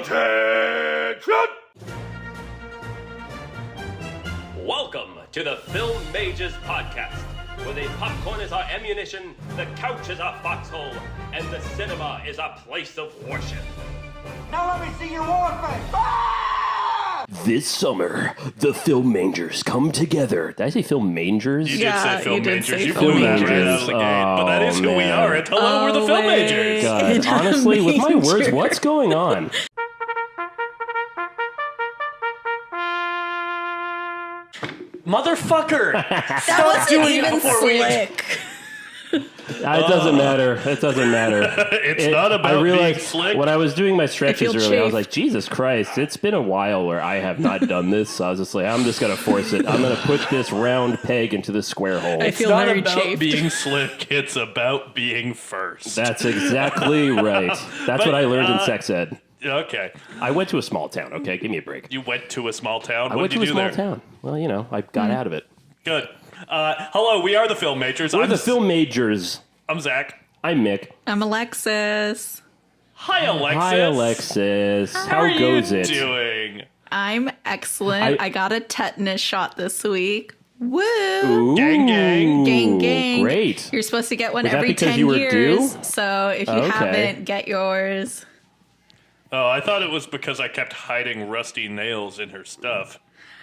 Attention! Welcome to the Film Mages Podcast, where the popcorn is our ammunition, the couch is our foxhole, and the cinema is our place of worship. Now let me see your war face! Ah! This summer, the Film Mangers come together. Did I say Film Mangers? You Yeah, did say Film you did Majors. say You Film blew that right Majors. out of the gate. But that is who we man. are. And hello, we're the Film Majors. God, honestly, with my words, what's going on? Motherfucker! That wasn't doing it even before we- slick. It doesn't matter. It doesn't matter. It's not about I realized being slick. when I was doing my stretches feel earlier, I was chafed. like, Jesus Christ, it's been a while where I have not done this. So I was just like, I'm just going to force it. I'm going to put this round peg into the square hole. I It's feel not very about chafed. being slick. It's about being first. That's exactly right. That's what I learned in sex ed. Okay. I went to a small town, okay? Give me a break. You went to a small town. I What went did to you a do small there? town. Well, you know, I got out of it. Good. Hello, we are the Film Majors. We're the Film Majors. I'm Zack. I'm Mick. I'm Alexis. Hi, Alexis. Hi, Alexis. How are goes you it? doing? I'm excellent. I got a tetanus shot this week. Woo! Ooh, Gang, gang. Gang, gang. Great. You're supposed to get one Was that every because 10 you were years. due? So if you Okay. haven't, get yours. Oh, I thought it was because I kept hiding rusty nails in her stuff.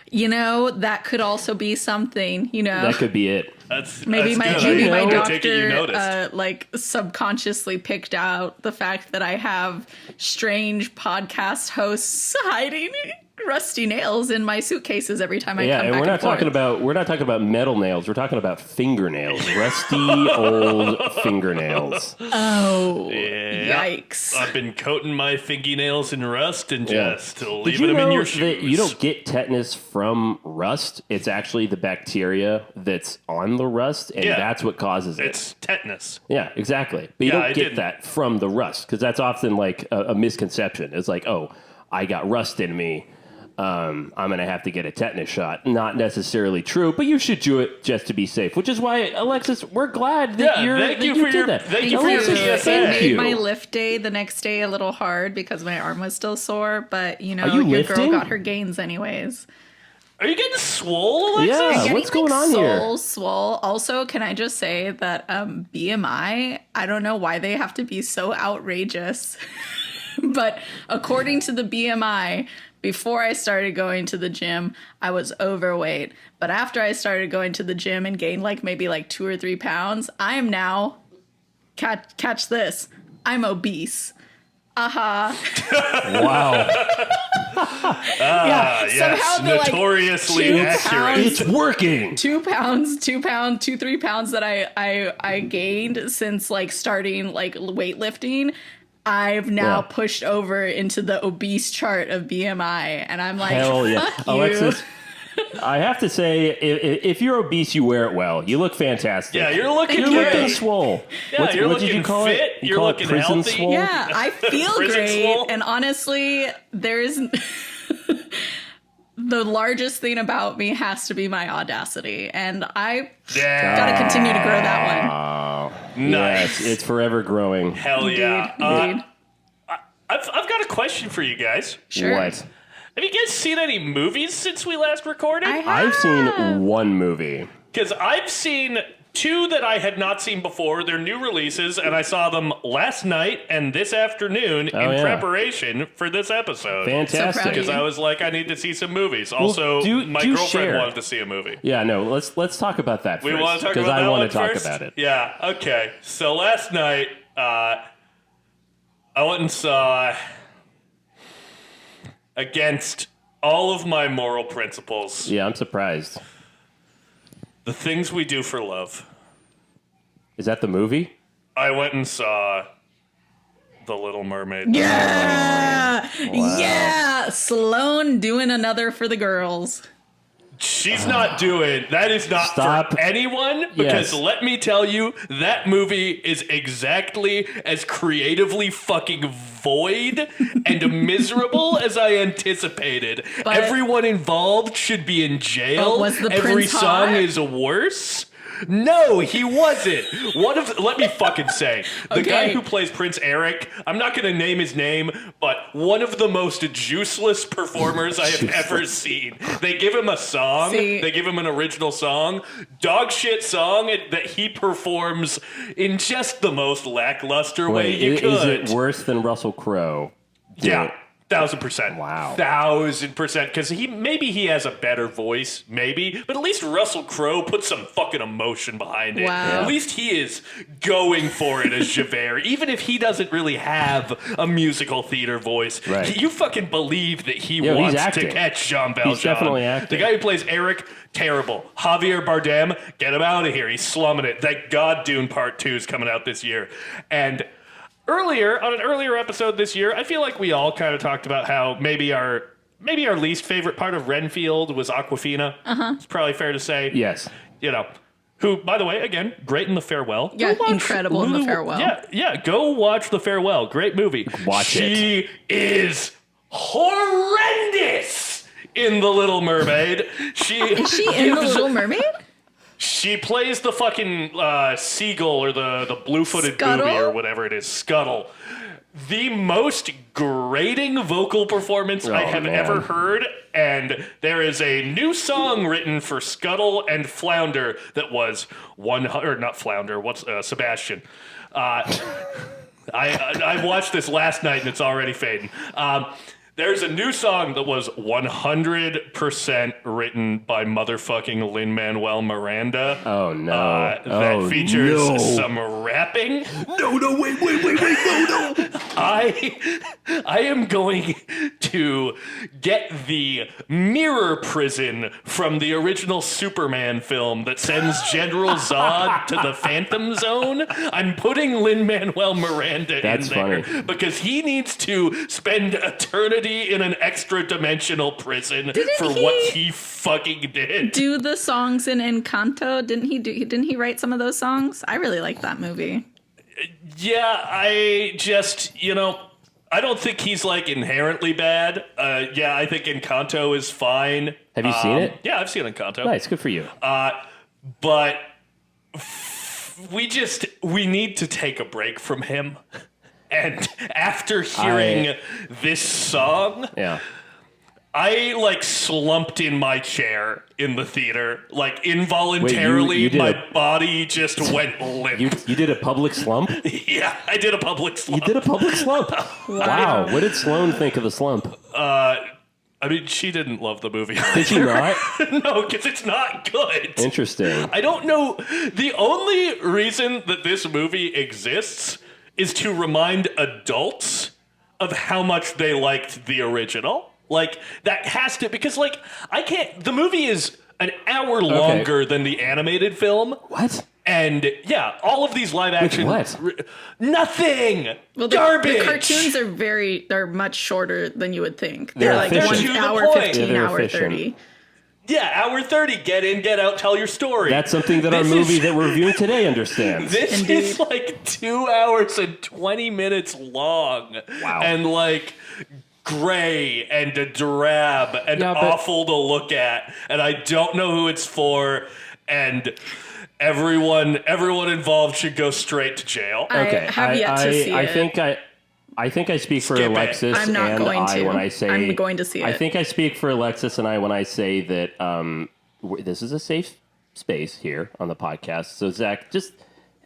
You know, that could also be something, you know. That could be it. Maybe that's my, good. maybe my I take it you doctor noticed. like subconsciously picked out the fact that I have strange podcast hosts hiding rusty nails in my suitcases every time I Yeah, come and back we're not forth. talking about metal nails. We're talking about fingernails, rusty old fingernails. Oh, Yeah. yikes! I've been coating my fingernails in rust and just Did leaving you them in know your that shoes. you don't get tetanus from rust? It's actually the bacteria that's on the rust, and Yeah. that's what causes it. It's tetanus. Yeah, exactly. But you Yeah, don't I get didn't- that from the rust, because that's often like a misconception. It's like, oh, I got rust in me. I'm going to have to get a tetanus shot. Not necessarily true, but you should do it just to be safe, which is why, Alexis, we're glad that Yeah, thank you you for did your- that. thank you for your Alexis, PSA. thank It made you. my lift day the next day a little hard because my arm was still sore. But you know, Are you your lifting? girl got her gains anyways. Are you getting swole, Alexis? Yeah. Getting, what's going like, on here? soul swole. Also, can I just say that BMI? I don't know why they have to be so outrageous, but according to the BMI. Before I started going to the gym, I was overweight. But after I started going to the gym and gained maybe 2 or 3 pounds, I am now, catch this, I'm obese. Wow. Yeah, Yes, somehow the, notoriously 2 accurate. pounds- It's working. 2 pounds, 3 pounds that I gained since starting weightlifting. I've now pushed over into the obese chart of BMI, and I'm like, Hell yeah. fuck you. Alexis, I have to say, if you're obese, you wear it well. You look fantastic. Yeah, you're looking You're great. looking swole. Yeah, you're what did looking you call fit. it? You You're call looking it prison healthy. swole? Yeah, I feel Prison great, swole. and honestly, there's the largest thing about me has to be my audacity, and I gotta continue to grow that one. Nice. Yes, it's forever growing. Hell yeah. Indeed. I've got a question for you guys. Sure. What? Have you guys seen any movies since we last recorded? I've seen one movie. Because I've seen 2 that I had not seen before. They're new releases, and I saw them last night and this afternoon in yeah. preparation for this episode. Fantastic. proud of Because I was like, I need to see some movies. Also, my do girlfriend share. wanted to see a movie. Yeah, no, let's talk about that We first. want to talk because about I that want one to talk first? about it. Yeah, okay. So last night, I went and saw, against all of my moral principles, Yeah, I'm surprised. The Things We Do for Love. Is that the movie? I went and saw The Little Mermaid. Yeah, yeah, Sloane doing another for the girls. She's not doing, that is not Stop. for anyone, because Yes. let me tell you, that movie is exactly as creatively fucking void and miserable as I anticipated. But- Everyone involved should be in jail. But was the Every prince song hot? is worse. No, he wasn't. Let me fucking say, the guy Okay. who plays Prince Eric, I'm not going to name his name, but one of the most juiceless performers I have ever seen. They give him a song. See- They give him an original song, dog shit song that he performs in just the most lackluster way Wait, you is could. it worse than Russell Crowe? Yeah. 1,000%. Wow. 1,000%. Because maybe he has a better voice, maybe, but at least Russell Crowe put some fucking emotion behind it. Wow. At least he is going for it as Javert, even if he doesn't really have a musical theater voice. Right. You fucking believe that he Yo, he's wants to acting. catch Jean Valjean. He's definitely acting. The guy who plays Eric, terrible. Javier Bardem, get him out of here. He's slumming it. Thank God Dune Part 2 is coming out this year. And on an earlier episode this year, I feel like we all kind of talked about how maybe our least favorite part of Renfield was Aquafina. It's probably fair to say. Yes. You know, who, by the way, again, great in The Farewell. Yeah, Go watch incredible in The Farewell. Yeah, go watch The Farewell. Great movie. She is horrendous in The Little Mermaid. Is she in The Little Mermaid? She plays the fucking seagull or the blue-footed Scuttle? booby or whatever it is, Scuttle. The most grating vocal performance I have man. ever heard, and there is a new song written for Scuttle and Flounder that was not Flounder, Sebastian. I watched this last night and it's already fading. There's a new song that was 100% written by motherfucking Lin-Manuel Miranda. Oh, no. That features no. some rapping. No, wait, no. I am going to get the mirror prison from the original Superman film that sends General Zod to the Phantom Zone. I'm putting Lin-Manuel Miranda That's in there funny. because he needs to spend eternity in an extra dimensional prison for what he fucking did. Do the songs in Encanto? Didn't he write some of those songs? I really like that movie. Yeah, I don't think he's like inherently bad. I think Encanto is fine. Have you seen it? Yeah, I've seen Encanto. Nice, good for you. But we need to take a break from him. And after hearing this song, Yeah. I slumped in my chair in the theater. Involuntarily, you did my a- body just went limp. You did a public slump? Yeah, I did a public slump. You did a public slump? Wow. What did Sloan think of the slump? I mean, she didn't love the movie. Did she not? No, because it's not good. Interesting. I don't know. The only reason that this movie exists is to remind adults of how much they liked the original. That has to, because I can't, the movie is an hour longer than the animated film. What? And yeah, all of these live action. what? Nothing. Well, Garbage. the cartoons they're much shorter than you would think. They're Yeah, like they're 1 to the hour, point. 15, They're hour efficient. 30. Yeah, hour 30. Get in, get out, tell your story. That's something that our This movie is- that we're reviewing today understands. This Indeed. is 2 hours and 20 minutes long. Wow. And gray and drab and Yeah, but- awful to look at. And I don't know who it's for. And everyone involved should go straight to jail. I have yet to see it. I think I speak for Skip it. Alexis I'm not and going I to. when I say I'm going to see I it. think I speak for Alexis and I when I say that this is a safe space here on the podcast. So Zach, just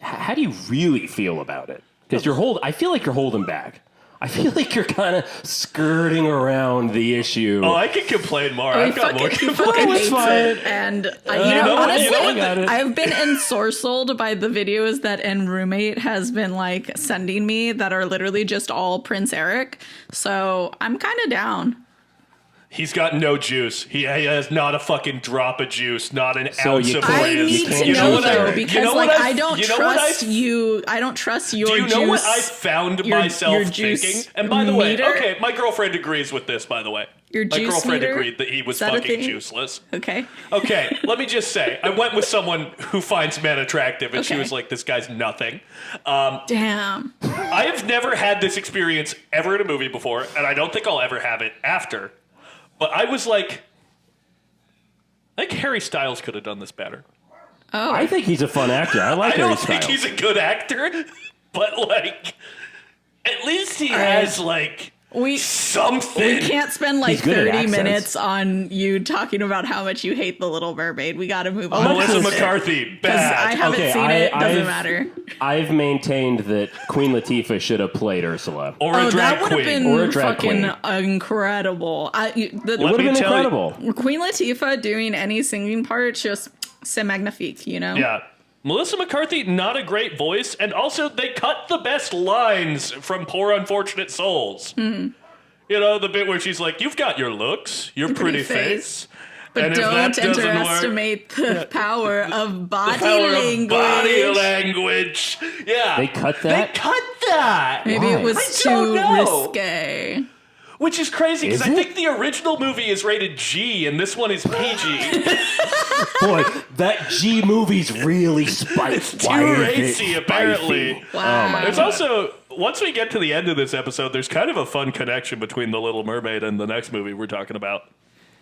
how do you really feel about it? Because I feel like you're holding back. I feel like you're kind of skirting around the issue. Oh, I can complain more. I've got more. He fucking it's hates fine. it. And, know what? honestly, You know what? Got it. I've been ensorcelled by the videos that Roommate has been sending me that are literally just all Prince Eric. So I'm kind of down. He's got no juice. He has not a fucking drop of juice, not an So ounce you of can't- I Riz. need to You know know what I- though, you because know what I don't you know what trust you. I don't trust your Do you juice. know what I found myself your juice thinking? And by the way, meter? okay, my girlfriend agrees with this, by the way. Your My juice girlfriend meter? agreed that he was Is that a fucking thing? juiceless. Okay. Okay, let me just say, I went with someone who finds men attractive, and she Okay. was like, this guy's nothing. Damn. I have never had this experience ever in a movie before, and I don't think I'll ever have it after. But I was like, I think Harry Styles could have done this better. Oh, I think he's a fun actor. I like I Harry don't think Styles. he's a good actor, but like, at least he has like we something. can't spend like He's good at 30 accents. minutes on you talking about how much you hate The Little Mermaid. We got to move on. Melissa McCarthy, Because I bad. haven't Okay, seen it. Doesn't I've- matter. I've maintained that Queen Latifah should have played Ursula. Or a Oh, drag that would have queen. been Or a drag fucking queen. incredible. Let It would me have been tell you- incredible. Queen Latifah doing any singing part, just c'est magnifique, you know? Yeah. Melissa McCarthy, not a great voice, and also they cut the best lines from Poor Unfortunate Souls. Mm-hmm. You know, the bit where she's like, "You've got your looks, your pretty face. But And if that don't doesn't work- underestimate the power of body Power of language. body language." Yeah. They cut They that? cut that. Maybe it Why? was I don't too know. risque. Which is crazy, because Is I it? think the original movie is rated G, and this one is PG. Boy, that G movie's really spiked. Too Why is it racy, apparently. spicy? Wow. Oh my There's God. also, once we get to the end of this episode, there's kind of a fun connection between The Little Mermaid and the next movie we're talking about.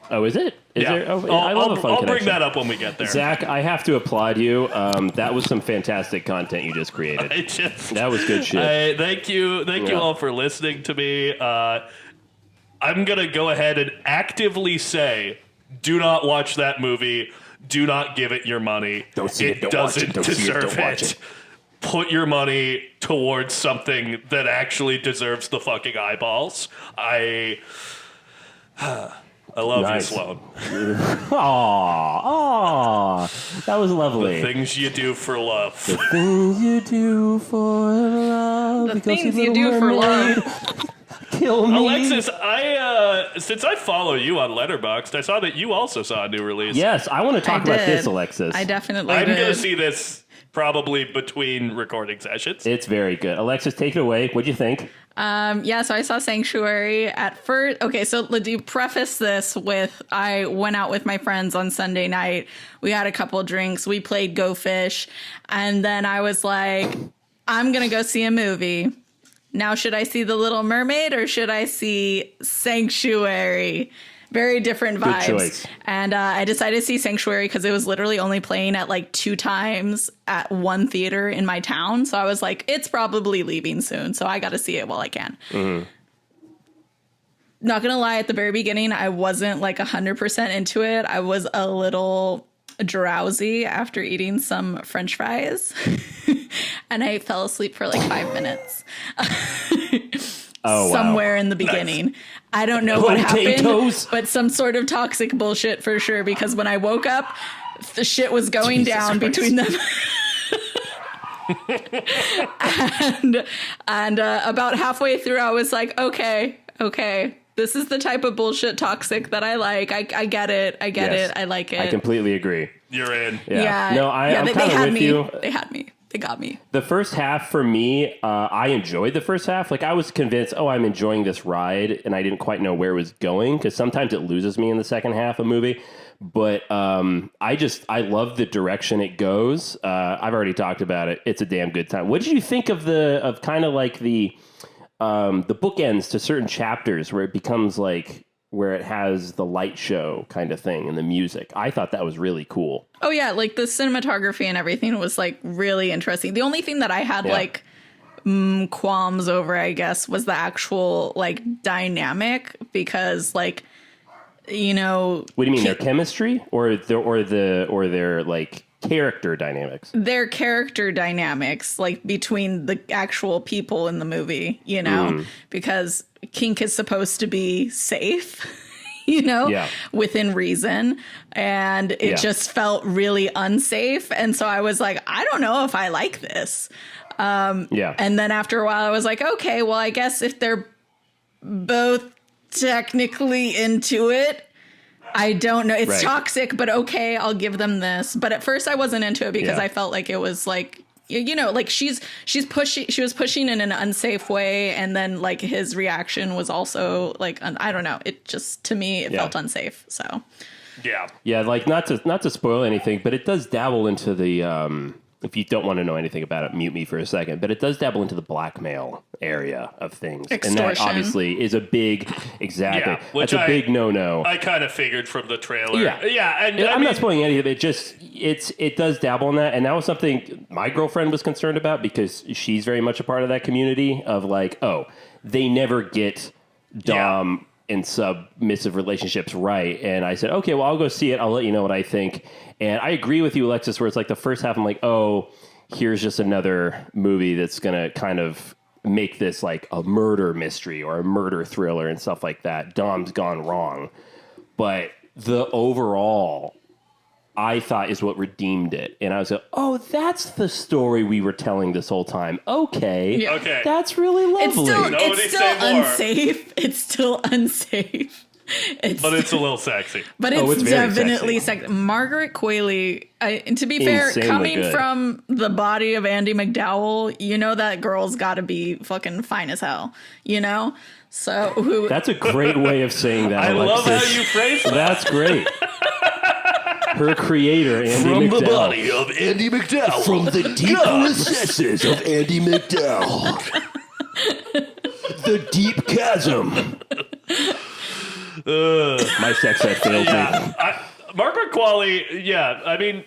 Oh, is it? Is Yeah. there? Oh, I love a fun I'll bring connection. that up when we get there. Zach, I have to applaud you. That was some fantastic content you just created. I just, That was good shit. thank you Yeah. all for listening to me. I'm going to go ahead and actively say, do not watch that movie. Do not give it your money. Don't see it, don't watch doesn't it, don't see it, deserve don't watch it. it. Put your money towards something that actually deserves the fucking eyeballs. I love Nice. you, Sloan. Aw, that was lovely. Things you do for love. Things you do for love. The because things you you little do for mermaid love. Kill me. Alexis, since I follow you on Letterboxd, I saw that you also saw a new release. Yes, I want to talk about did. this, Alexis. I definitely I'm did. going to see this probably between recording sessions. It's very good. Alexis, take it away. What'd you think? Yeah, so I saw Sanctuary at first. Okay, so let's preface this with I went out with my friends on Sunday night. We had a couple drinks. We played Go Fish. And then I was like, I'm going to go see a movie. Now, should I see The Little Mermaid or should I see Sanctuary? Very different vibes. choice. And I decided to see Sanctuary because it was literally only playing at like 2 times at one theater in my town. So I was like, it's probably leaving soon. So I got to see it while I can. Mm-hmm. Not going to lie, at the very beginning, I wasn't like 100% into it. I was a little drowsy after eating some French fries. And I fell asleep for like 5 minutes. Oh, wow. Somewhere in the beginning. I don't know what Potatoes. happened, but some sort of toxic bullshit for sure. Because when I woke up, the shit was going Jesus down Christ. between them. and about halfway through, I was like, okay, this is the type of bullshit toxic that I like. I get it. I get Yes. it. I like it. I completely agree. You're in. Yeah. No, I'm they kind of had with me. you. They had me. They got me. The first half for me, I enjoyed the first half. Like I was convinced, I'm enjoying this ride, and I didn't quite know where it was going because sometimes it loses me in the second half of a movie. But I love the direction it goes. I've already talked about it. It's a damn good time. What did you think of the bookends to certain chapters where it becomes like where it has the light show kind of thing and the music? I thought that was really cool. Oh yeah, like the cinematography and everything was like really interesting. The only thing that I had like qualms over, I guess, was the actual like dynamic because like, you know, What do you mean, their chemistry or their like character dynamics? their character dynamics like between the actual people in the movie, you know, because kink is supposed to be safe. You know, Yeah. within reason. And it just felt really unsafe. And so I was like, I don't know if I like this. Yeah. And then after a while, I was like, okay, well, I guess if they're both technically into it, I don't know. It's Right. toxic, but okay, I'll give them this. But at first I wasn't into it because Yeah. I felt like it was like, you know, like she was pushing in an unsafe way. And then like his reaction was also like, I don't know. It just, to me, it felt unsafe. So Yeah. Yeah, like not to spoil anything, but it does dabble into the if you don't want to know anything about it, mute me for a second. But it does dabble into the blackmail area of things. Extortion. And that obviously is a big, exactly. Yeah, which that's a big no-no. I kind of figured from the trailer. Yeah. Yeah, and I'm not spoiling any of it. It does dabble in that. And that was something my girlfriend was concerned about because she's very much a part of that community of like, oh, they never get Dom and submissive relationships right. And I said, okay, well, I'll go see it. I'll let you know what I think. And I agree with you, Alexis, where it's like the first half, I'm like, oh, here's just another movie that's going to kind of make this like a murder mystery or a murder thriller and stuff like that. Dom's gone wrong. But the overall, I thought, is what redeemed it. And I was like, oh, that's the story we were telling this whole time. Okay. Yeah. Okay. That's really lovely. It's still unsafe. It's still unsafe. But it's a little sexy. But it's very definitely sexy. sexy. Margaret Qualley, and to be fair, Insanely coming good. from the body of Andy McDowell, you know that girl's got to be fucking fine as hell, you know? So That's a great way of saying that, I love Alexis. how you phrase that. That's great. Her creator, Andy From McDowell. the body of Andy McDowell. From the deep recesses of Andy McDowell. The deep chasm. My sex ed failed me. Margaret Qualley, yeah. I mean,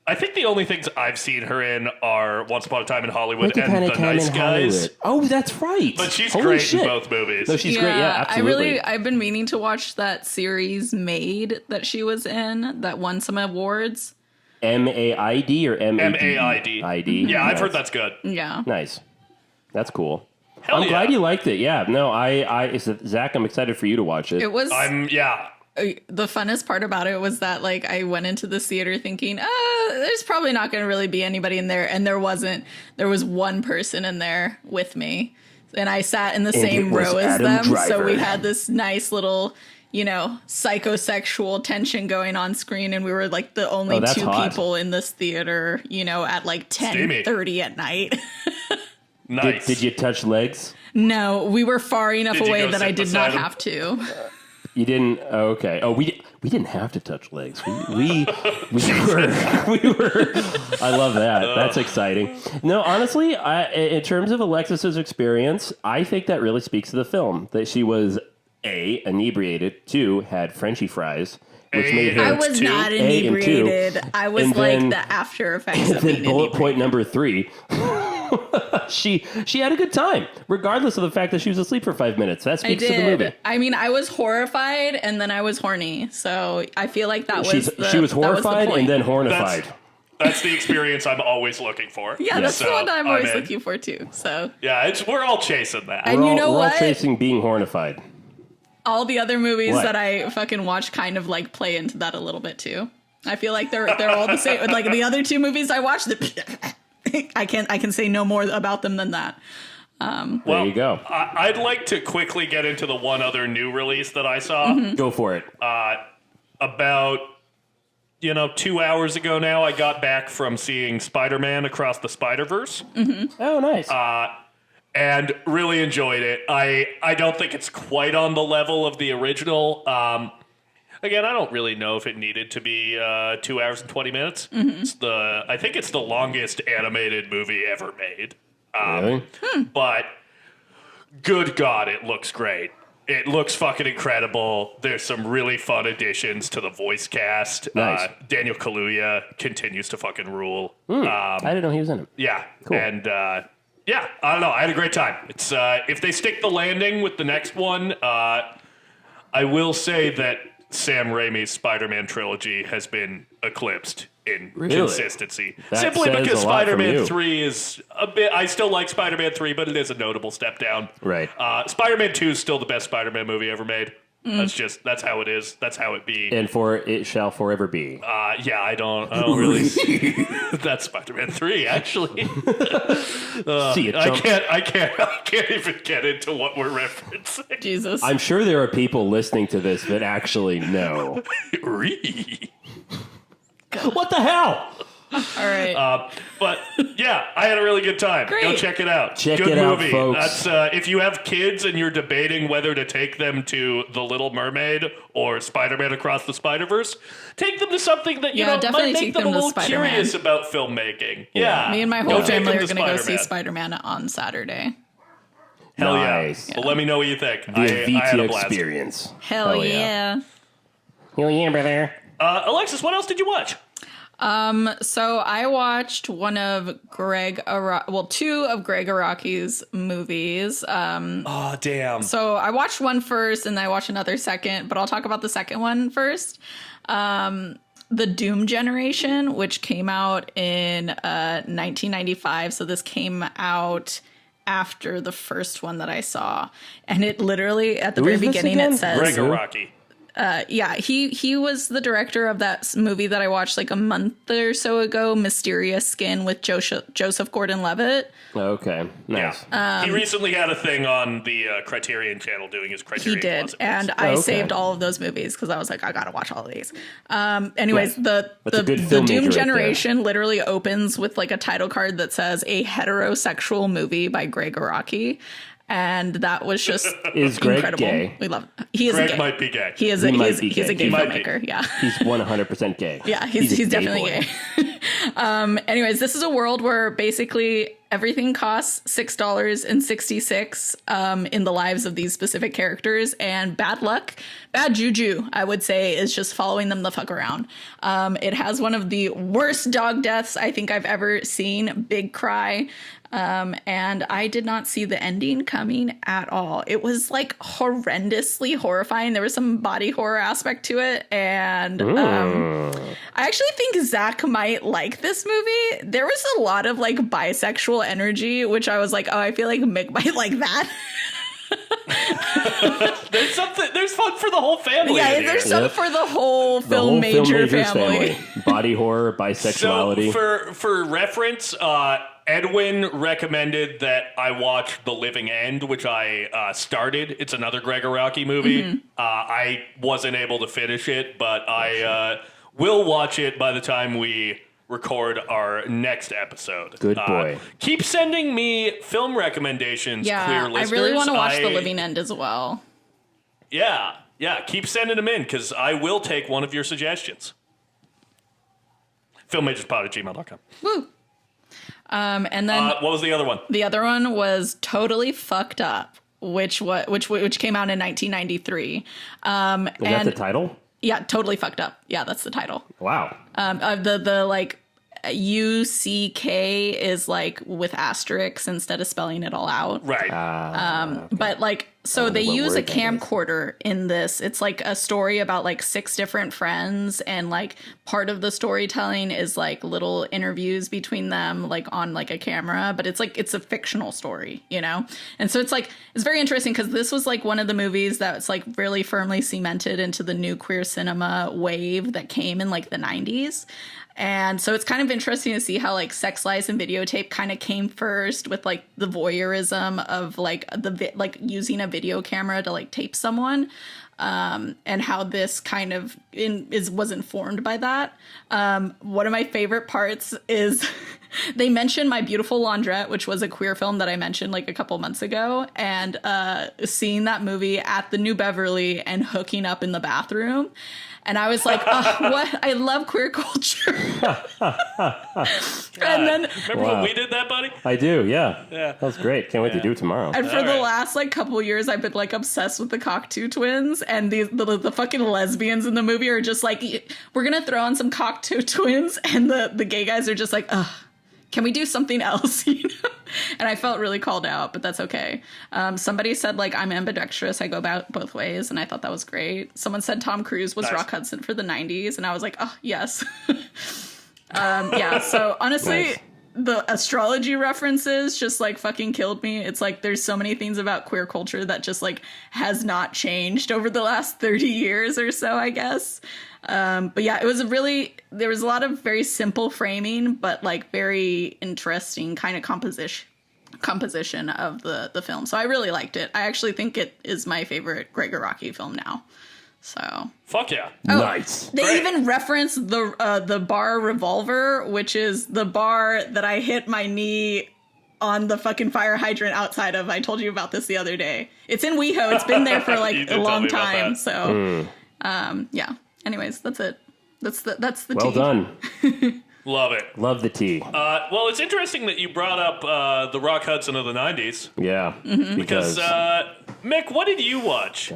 I think the only things I've seen her in are Once Upon a Time in Hollywood and The Nice Guys. Oh, that's right. But she's Holy great shit. in both movies. No, she's great. Yeah, absolutely. I've been meaning to watch that series Made that she was in that won some awards. MAID or MAD? MAID. ID. Yeah, I've heard that's good. Yeah. Nice. That's cool. Hell I'm yeah. glad you liked it. Yeah. No, Zach, I'm excited for you to watch it. It was the funnest part about it was that like I went into the theater thinking, there's probably not going to really be anybody in there, and there wasn't. There was one person in there with me, and I sat in the same row as them, so we had this nice little, psychosexual tension going on screen, and we were like the only two people in this theater, at like 10:30 at night. Nice. Did you touch legs? No, we were far enough Did you away go that sit I did beside not him? have to. You didn't? Oh, okay. Oh, we didn't have to touch legs. We were. I love that. That's exciting. No, honestly, in terms of Alexis's experience, I think that really speaks to the film. That she was A, inebriated, 2, had Frenchy fries, which made her. I was not A and 2. inebriated. I was And like then- the after effects of Then being bullet inebriated. point number 3. She had a good time, regardless of the fact that she was asleep for 5 minutes. That I speaks to the movie. did. I mean, I was horrified, and then I was horny. So I feel like that was She was the horrified point. and then hornified. That's the experience I'm always looking for. Yeah, that's So, the one that I'm always in. looking for too. So Yeah, we're all chasing that. And you know we're all what? chasing being hornified. all the other movies What? that I fucking watch kind of like play into that a little bit too. I feel like they're all the same. Like the other two movies I watched, I can say no more about them than that. There you go. I'd like to quickly get into the one other new release that I saw. Go for it. About 2 hours ago now, I got back from seeing Spider-Man Across the Spider-Verse. Oh, nice. And really enjoyed it. I don't think it's quite on the level of the original. Again, I don't really know if it needed to be 2 hours and 20 minutes. I think it's the longest animated movie ever made. Really? But good God, it looks great. It looks fucking incredible. There's some really fun additions to the voice cast. Nice. Daniel Kaluuya continues to fucking rule. I didn't know he was in it. Yeah. Cool. And yeah, I don't know. I had a great time. It's if they stick the landing with the next one, I will say that Sam Raimi's Spider-Man trilogy has been eclipsed in Really? consistency. That Simply says because a lot from Spider-Man you. 3 is a bit... I still like Spider-Man 3, but it is a notable step down. Right. Spider-Man 2 is still the best Spider-Man movie ever made. That's how it is. That's how it be. And for it shall forever be. Yeah, I don't really see that's Spider-Man 3, actually. See it, chump. I can't even get into what we're referencing. Jesus. I'm sure there are people listening to this that actually know. Ree. What the hell? right. But yeah, I had a really good time. Great. Go check it out. Check good it out, movie. folks. That's if you have kids and you're debating whether to take them to The Little Mermaid or Spider-Man Across the Spider-Verse, take them to something that Yeah, definitely might take make them them a to little Spider-Man. curious about filmmaking. Yeah, Me and my Go whole take family them are to going to go see Spider-Man. Spider-Man on Saturday. Hell Nice. yeah. Well, let me know what you think. The I had a Avita blast. experience. Hell yeah. Hell yeah, brother. Alexis, what else did you watch? So I watched two of Greg Araki's movies. Oh, damn. So I watched one first and then I watched another second, but I'll talk about the second one first. The Doom Generation, which came out in 1995. So this came out after the first one that I saw. And it literally, at the Who very is this beginning, again? it says... Greg Araki. Yeah, he was the director of that movie that I watched like a month or so ago, Mysterious Skin with Joseph Gordon-Levitt. Okay, nice. Yeah. He recently had a thing on the Criterion channel doing his Criterion He did, Closet and movies. I okay. saved all of those movies because I was like, I gotta watch all of these. Anyways, That's a good the filmmaker Doom right Generation literally opens with like a title card that says a heterosexual movie by Greg Araki. And that was just Is Greg incredible. gay? We love it. He is Greg gay. might be gay. He is He a, might he's, be he's a gay. gay He might be. filmmaker. Yeah. He's 100% gay. Yeah, a he's gay definitely boy. gay. Anyways, this is a world where basically everything costs $6.66 in the lives of these specific characters, and bad luck, bad juju, I would say, is just following them the fuck around. It has one of the worst dog deaths I think I've ever seen. Big cry. And I did not see the ending coming at all. It was like horrendously horrifying. There was some body horror aspect to it. And I actually think Zack might like this movie. There was a lot of like bisexual energy, which I was like, oh, I feel like Mick might like that. There's fun for the whole family. Yeah, in there's here. some for the whole The film whole major Filmmakers family. Body horror, bisexuality. So for reference, Edwin recommended that I watch The Living End, which I started. It's another Greg Araki movie. Mm-hmm. I wasn't able to finish it, but I will watch it by the time we record our next episode. Good boy. Keep sending me film recommendations, Yeah, queer I listeners. really want to watch The Living End as well. Yeah, keep sending them in, because I will take one of your suggestions. Filmmagerspod@gmail.com. Woo. And then What was the other one? the other one was Totally Fucked Up, which came out in 1993. Is that the title? Yeah, Totally Fucked Up. Yeah, that's the title. Wow. The like UCK is like with asterisks instead of spelling it all out. Right. But like, so they what use a word that is. camcorder in this. It's like a story about like 6 different friends, and like part of the storytelling is like little interviews between them, like on like a camera, but it's like, it's a fictional story, you know? And so it's like, it's very interesting because this was like one of the movies that's like really firmly cemented into the new queer cinema wave that came in like the 90s. And so it's kind of interesting to see how like Sex, Lies, and Videotape kind of came first with like the voyeurism of like like using a video camera to like tape someone, and how this kind of was informed by that. One of my favorite parts is they mention My Beautiful Laundrette, which was a queer film that I mentioned like a couple months ago, and seeing that movie at the New Beverly and hooking up in the bathroom. And I was like, oh, what? I love queer culture. And then, Remember when we did that, buddy? I do, yeah. That was great. Can't wait to do it tomorrow. and for the right. last like couple years, I've been like obsessed with the Cocteau twins, and the fucking lesbians in the movie are just like, we're gonna throw on some Cocteau twins, and the gay guys are just like, ugh. Can we do something else? You know? And I felt really called out, but that's okay. Somebody said, like, I'm ambidextrous. I go about both ways. And I thought that was great. Someone said Tom Cruise was Nice. Rock Hudson for the 90s. And I was like, oh, yes. Yeah, so honestly, Nice. the astrology references just, like, fucking killed me. It's like there's so many things about queer culture that just, like, has not changed over the last 30 years or so, I guess. But yeah, there was a lot of very simple framing, but like very interesting kind of composition of the film. So I really liked it. I actually think it is my favorite Greg Araki film now. So Fuck yeah. Nice. they Great. even reference the bar Revolver, which is the bar that I hit my knee on the fucking fire hydrant outside of. I told you about this the other day. It's in WeHo. It's been there for like You a did tell long me about time. that. So, yeah. Anyways, that's it. That's the Well tea. done. Love it. Love the tea. Well, it's interesting that you brought up the Rock Hudson of the 90s. Yeah. Because, Mick, what did you watch?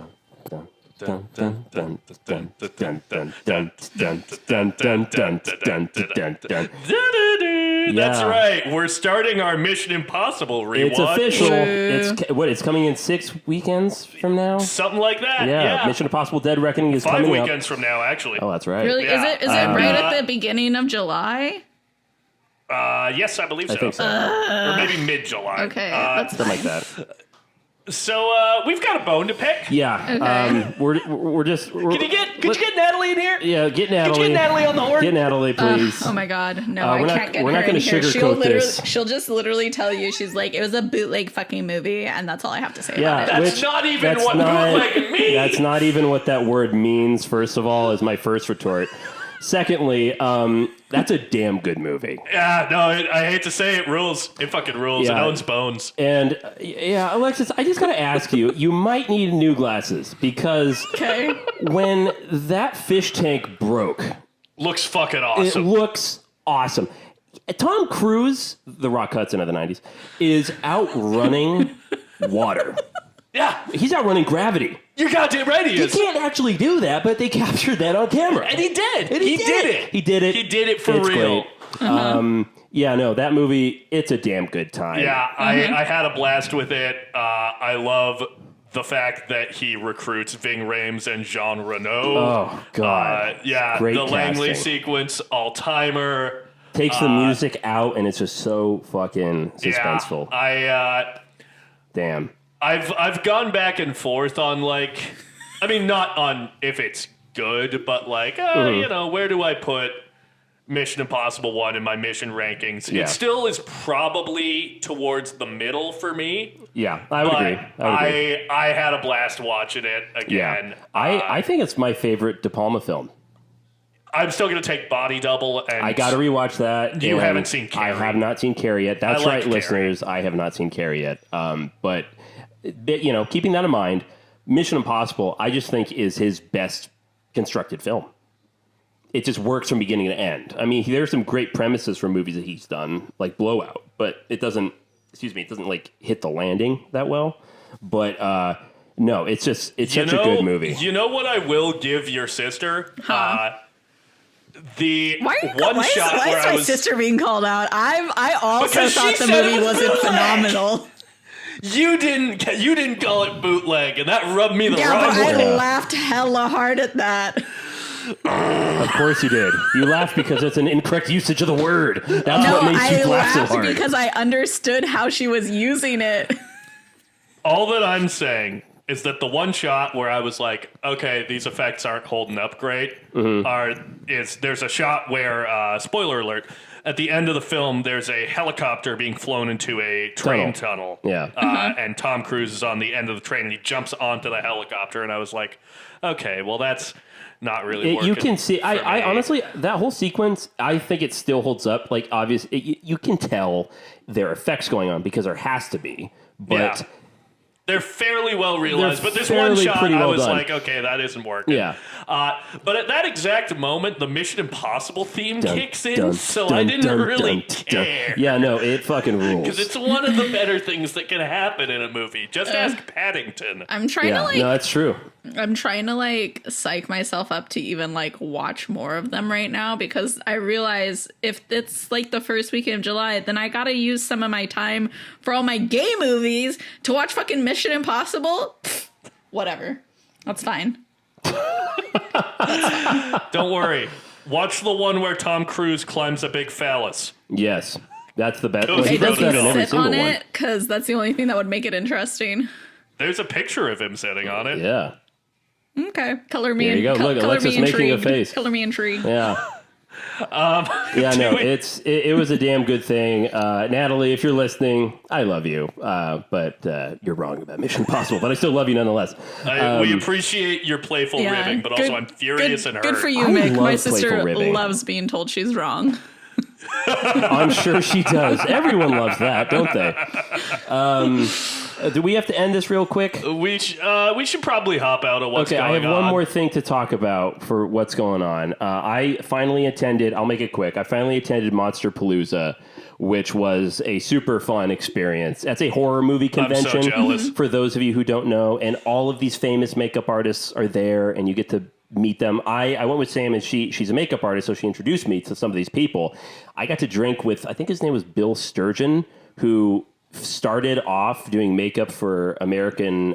That's right. We're starting our Mission Impossible rewatch. It's official. It's coming in 6 weekends from now? Something like that. Yeah. Yeah. Mission Impossible Dead Reckoning is 5 coming up. weekends from now, actually. Oh, that's right. Really? Yeah. Is it right at the beginning of July? Yes, I believe so. I think so. Or maybe mid-July. Okay, that's Something like that. So we've got a bone to pick. Yeah. Okay. We're just. Could you get Natalie in here? Yeah, get Natalie. Could you get Natalie on the horn? Get Natalie, please. Oh my God, no! we're I not- can't get we're her not gonna in here. sugarcoat this. She'll just literally tell you she's like, it was a bootleg fucking movie, and that's all I have to say Yeah, about it. That's not even what bootlegging means. That's not even what that word means, first of all, is my first retort. Secondly, that's a damn good movie. Yeah, no, I hate to say it, rules. It fucking rules. Yeah. It owns bones. And yeah, Alexis, I just got to ask you, you might need new glasses because Okay. when that fish tank broke, Looks fucking it awesome. looks awesome. Tom Cruise, the Rock Hudson of the 90s, is outrunning water. Yeah, He's outrunning gravity. you're goddamn right he He is. can't actually do that, but they captured that on camera. And he did. And He did it. He did it. He did it for It's real. great. Yeah, no, that movie, it's a damn good time. Yeah, I had a blast with it. I love the fact that he recruits Ving Rhames and Jean Reno. Oh, God. Yeah, Great the Langley casting. sequence, all-timer. Takes the music out, and it's just so fucking suspenseful. Yeah, Damn. I've gone back and forth on not on if it's good, but where do I put Mission Impossible 1 in my mission rankings? Yeah. It still is probably towards the middle for me. Yeah, I would agree. I had a blast watching it again. Yeah. I think it's my favorite De Palma film. I'm still going to take Body Double. And I got to rewatch that. You and haven't seen Carrie. I have not seen Carrie yet. That's I like right, Carrie. listeners. I have not seen Carrie yet. But keeping that in mind, Mission Impossible, I just think is his best constructed film. It just works from beginning to end. I mean, there's some great premises for movies that he's done, like Blowout, but it doesn't like hit the landing that well. But no, it's such a good movie. You know what I will give your sister? The Why one is shot where my I was sister being called out? I also Because she thought the said it movie was wasn't bootleg. phenomenal. You didn't call it bootleg, and that rubbed me the Yeah, wrong but I way. laughed hella hard at that. Of course you did. You laughed because it's an incorrect usage of the word. That's No, what makes I you laugh so laughed hard. because I understood how she was using it. All that I'm saying is that the one shot where I was like, okay, these effects aren't holding up great, there's a shot where, spoiler alert, at the end of the film, there's a helicopter being flown into a train tunnel. Yeah. And Tom Cruise is on the end of the train, and he jumps onto the helicopter, and I was like, okay, well, that's not really working. You can see, for I me. honestly, that whole sequence, I think it still holds up. Like, obviously, you can tell there are effects going on because there has to be. But Yeah. They're fairly well realized, They're but this one fairly shot, pretty I well was done. like, okay, that isn't working. Yeah. But at that exact moment, the Mission Impossible theme Dun, kicks in, dun, so dun, I didn't dun, really dun, dun. care. Yeah, no, it fucking rules. Because it's one of the better things that can happen in a movie. Just ask Paddington. I'm trying Yeah, no, that's true. I'm trying to psych myself up to even watch more of them right now, because I realize if it's the first weekend of July, then I gotta use some of my time for all my gay movies to watch fucking Mission Impossible. Pfft, whatever. That's fine. Don't worry. Watch the one where Tom Cruise climbs a big phallus. Yes. That's the best. Well, Well, he he does that in doesn't every Sit single on one. it, because that's the only thing that would make it interesting. There's a picture of him sitting on it. Yeah. Okay. Color me There you go. Look, color Alexis me making a intrigued. face. Color me intrigued. Yeah. It was a damn good thing. Natalie, if you're listening, I love you, but you're wrong about Mission Impossible, but I still love you nonetheless. We appreciate your playful ribbing, but also I'm furious and hurt. Good for you, Mick. My sister loves being told she's wrong. I'm sure she does. Everyone loves that, don't they? Do we have to end this real quick? We should probably hop out of what's going on. Okay, I have one more thing to talk about for what's going on. I finally attended, I'll make it quick, I finally attended Monster Palooza, which was a super fun experience. That's a horror movie convention. I'm so jealous. For those of you who don't know, and all of these famous makeup artists are there, and you get to meet them. I went with Sam, and she's a makeup artist, so she introduced me to some of these people. I got to drink with, I think his name was Bill Sturgeon, who started off doing makeup for American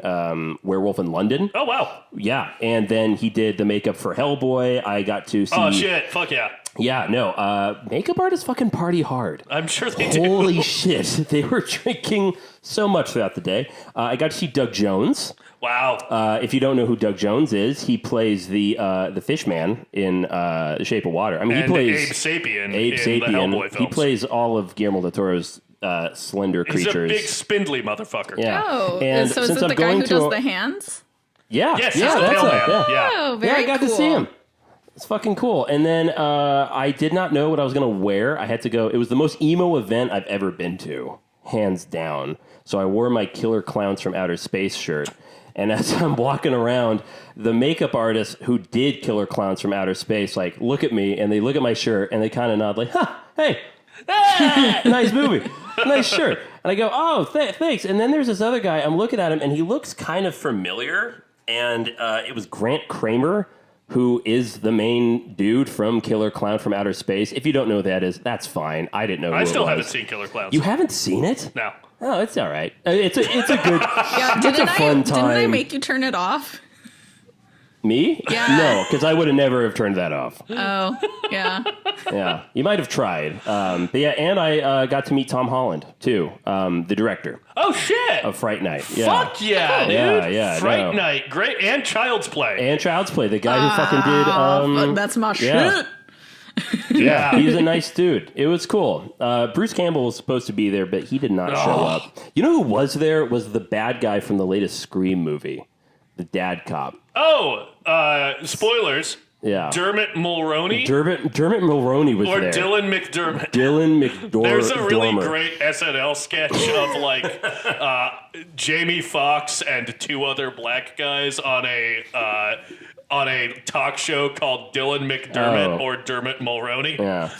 Werewolf in London. Oh, wow. Yeah, and then he did the makeup for Hellboy. I got to see... Oh, shit. Fuck yeah. Yeah, no, makeup artists fucking party hard. I'm sure they do. Holy shit. They were drinking so much throughout the day. I got to see Doug Jones. Wow. If you don't know who Doug Jones is, he plays the fish man in The Shape of Water. I mean, he plays... Abe Sapien in Sapien. the Hellboy films. He plays all of Guillermo del Toro's slender creatures. He's a big spindly motherfucker. Yeah. Oh, and so is it the guy who does the hands? Yeah. Yes, yeah, he's the that's pale it. man. Yeah. Yeah. Oh, very I got cool. to see him. It's fucking cool. And then I did not know what I was going to wear. I had to go. It was the most emo event I've ever been to, hands down. So I wore my Killer Clowns from Outer Space shirt. And as I'm walking around, the makeup artists who did Killer Clowns from Outer Space, like, look at me, and they look at my shirt, and they kind of nod like, hey, nice movie, nice shirt. And I go, oh, thanks. And then there's this other guy. I'm looking at him, and he looks kind of familiar. And it was Grant Kramer, who is the main dude from Killer Clown from Outer Space. If you don't know who that is, that's fine. I didn't know who I it still was. haven't seen Killer Clowns. You haven't seen it? No. Oh, it's all right. It's a good. Yeah, it's a fun time. Didn't I make you turn it off? Me? Yeah. No, because I would have never have turned that off. Oh, yeah. Yeah, you might have tried. But yeah, and I got to meet Tom Holland too, the director Oh, shit. of Fright Night. Yeah. Fuck yeah, dude. Yeah, Fright no. Night. Great. And Child's Play. And Child's Play, the guy who fucking did. That's my yeah. shit. Yeah. He's a nice dude. It was cool. Bruce Campbell was supposed to be there, but he did not show up. You know who was there? Was the bad guy from the latest Scream movie, the dad cop. Oh, spoilers. Yeah. Dermot Mulroney. Dermot Mulroney was or there. Dylan McDermott. Dylan McDormand. There's a really great SNL sketch of like Jamie Foxx and two other black guys on a talk show called Dylan McDermott or Dermot Mulroney. Yeah.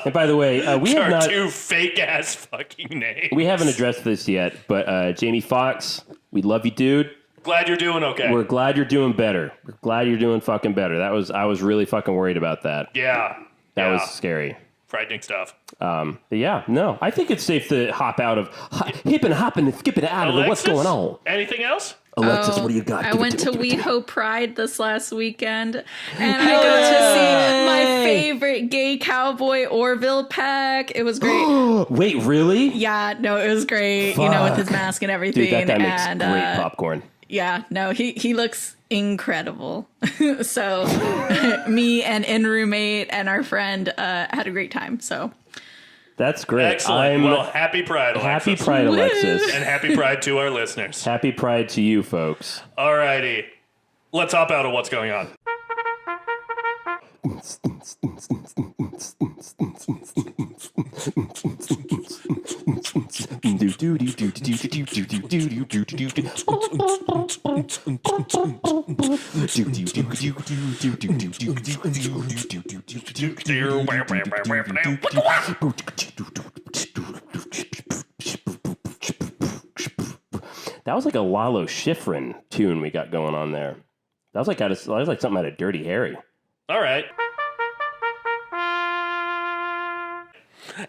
And by the way, we have not two fake ass fucking names. We haven't addressed this yet, but Jamie Foxx, we love you, dude. Glad you're doing okay. We're glad you're doing better. We're glad you're doing fucking better. I was really fucking worried about that. Yeah. That was scary. Frightening stuff. But yeah, no, I think it's safe to hop out of hipping, hopping, and skipping out Alexis, of what's going on. Anything else? Alexis, what do you got? I went to WeHo Pride this last weekend, and I got to see my favorite gay cowboy, Orville Peck. It was great. Wait, really? Yeah, no, it was great. You know, with his mask and everything. Dude, that guy makes and, great popcorn. Yeah, no, he looks incredible. So me and in-roommate and our friend had a great time. So That's great. Excellent. Well, happy Pride, Alexis. Happy Pride, Alexis. And happy Pride to our listeners. Happy Pride to you, folks. Alrighty. Let's hop out of what's going on. That was like a Lalo Schifrin tune we got going on there. That was like something out of Dirty Harry. All right.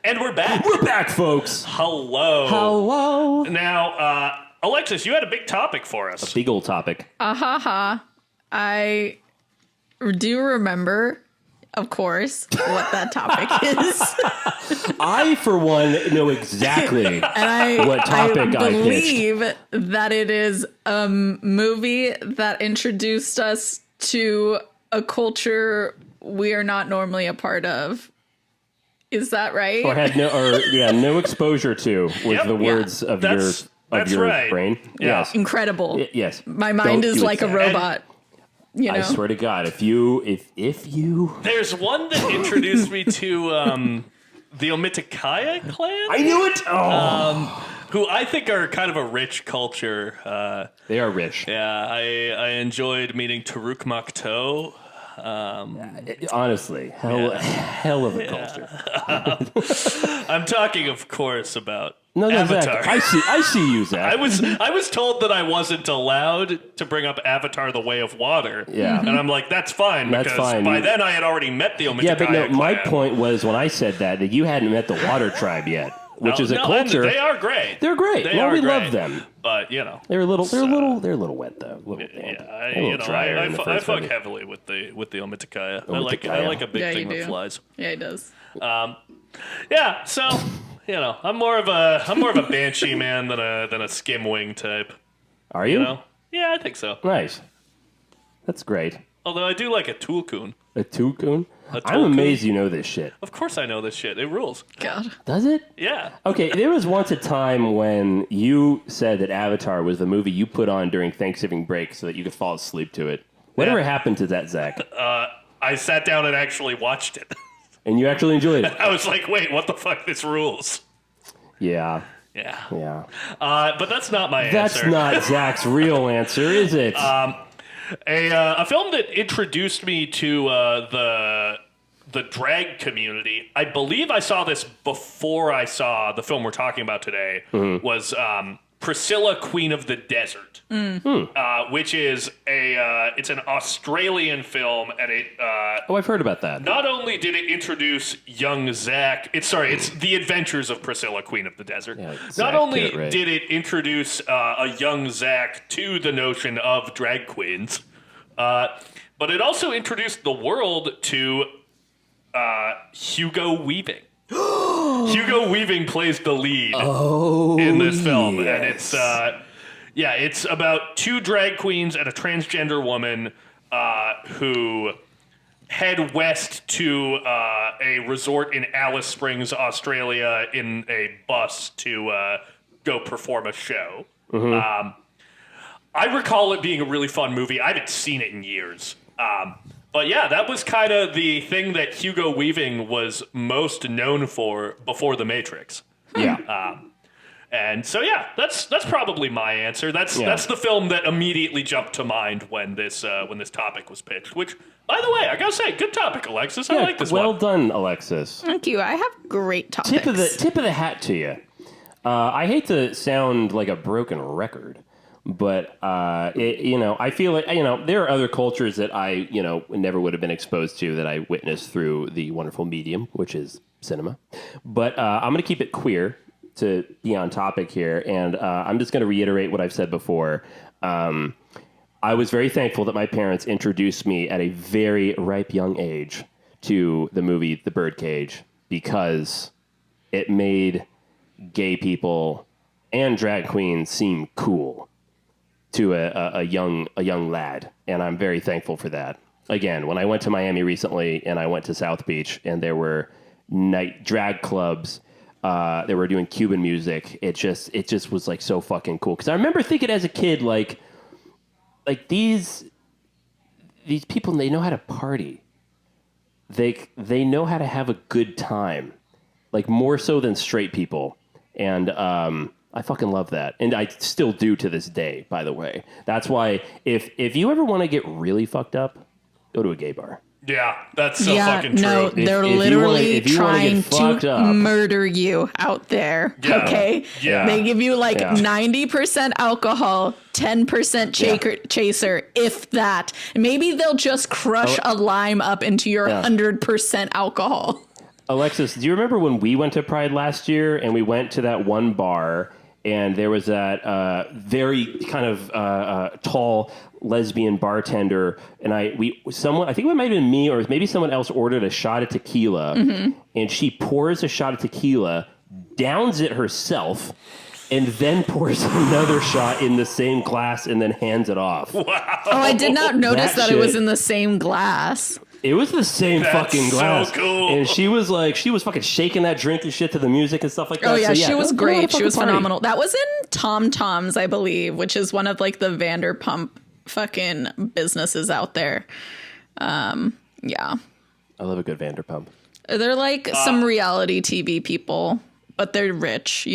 And we're back. We're back, folks. Hello. Hello. Now, Alexis, you had a big topic for us. Big old topic. I do remember, of course, what that topic is. I, for one, know exactly what topic I pitched. believe that it is a movie that introduced us to a culture we are not normally a part of. Is that right? Or had no exposure to with the words of your right. brain. Yeah. Yes. Incredible. Yes. My mind Don't is do like it, a Zack. robot. You know? I swear to God, if you There's one that introduced me to the Omitikaya clan. I knew it. Oh. Who I think are kind of a rich culture. They are rich. Yeah, I enjoyed meeting Taruk Makto. Honestly, hell of a culture. I'm talking, of course, about No, Avatar. Zack, I see you, Zach. I was told that I wasn't allowed to bring up Avatar: The Way of Water. Yeah. And I'm like, that's fine, That's because fine. by then I had already met the Omitikaya Yeah, but no, clan. my point was when I said that you hadn't met the Water Tribe yet, which is a and culture. they are great. They're great. They Well, are we great. love them. But, you know. They're a little wet though. A little damp. Yeah, A little drier in the I first fuck movie. heavily with the Omitikaya. Omitikaya. I like a big Yeah, thing you that do. flies. Yeah, it does. Yeah, so I'm more of a banshee man than a skim wing type. Are you? You know? Yeah, I think so. Nice. That's great. Although I do like a tulkun. A Tukun? A I'm Tulkun? amazed you know this shit. Of course I know this shit. It rules. God. Does it? Yeah. Okay, there was once a time when you said that Avatar was the movie you put on during Thanksgiving break so that you could fall asleep to it. Whatever Yeah. happened to that, Zach? I sat down and actually watched it. And you actually enjoyed it? I was like, wait, what the fuck? This rules. Yeah. Yeah. Yeah. But that's not my That's answer. not Zach's real answer, is it? A film that introduced me to the drag community. I believe I saw this before I saw the film we're talking about today. Was Priscilla, Queen of the Desert, which is it's an Australian film, and it I've heard about that. not only did it introduce young Zack, it's The Adventures of Priscilla, Queen of the Desert. Yeah, Zack, Not only get it right. did it introduce a young Zack to the notion of drag queens, but it also introduced the world to Hugo Weaving. Hugo Weaving plays the lead in this film, and it's about two drag queens and a transgender woman who head west to a resort in Alice Springs, Australia, in a bus to go perform a show. I recall it being a really fun movie. I haven't seen it in years. But yeah, that was kind of the thing that Hugo Weaving was most known for before The Matrix. Yeah. And so yeah, that's probably my answer. That's the film that immediately jumped to mind when this topic was pitched. Which, by the way, I gotta say, good topic, Alexis. I like this well one. done, Alexis. Thank you. I have great topics. Tip of the hat to you. I hate to sound like a broken record, but I feel like there are other cultures that I never would have been exposed to that I witnessed through the wonderful medium, which is cinema. But I'm going to keep it queer to be on topic here, and I'm just going to reiterate what I've said before. I was very thankful that my parents introduced me at a very ripe young age to the movie The Birdcage, because it made gay people and drag queens seem cool to a young lad, and I'm very thankful for that. Again, when I went to Miami recently and I went to South Beach and there were night drag clubs, they were doing Cuban music. It just was like so fucking cool. Because I remember thinking as a kid, like these people, they know how to party. They know how to have a good time, like more so than straight people. And I fucking love that. And I still do to this day, by the way. That's why if you ever want to get really fucked up, go to a gay bar. Yeah, that's so fucking true. No, they're if you literally wanna trying get fucked to up. murder you out there. Yeah. Okay? Yeah. They give you like Yeah. 90% alcohol, 10% chaser, if that. Maybe they'll just crush a lime up into your 100% alcohol. Alexis, do you remember when we went to Pride last year and we went to that one bar and there was that very kind of tall lesbian bartender, and I think it might have been me or maybe someone else ordered a shot of tequila, and she pours a shot of tequila, downs it herself, and then pours another shot in the same glass and then hands it off. Oh, I did not notice that it was shit- in the same glass. It was the same That's fucking glass. so cool. And she was fucking shaking that drink and shit to the music and stuff like that. Oh yeah, So, she was great. She was party. phenomenal. That was in Tom Tom's, I believe, which is one of like the Vanderpump fucking businesses out there. Yeah. I love a good Vanderpump. They're like some reality TV people, but they're rich,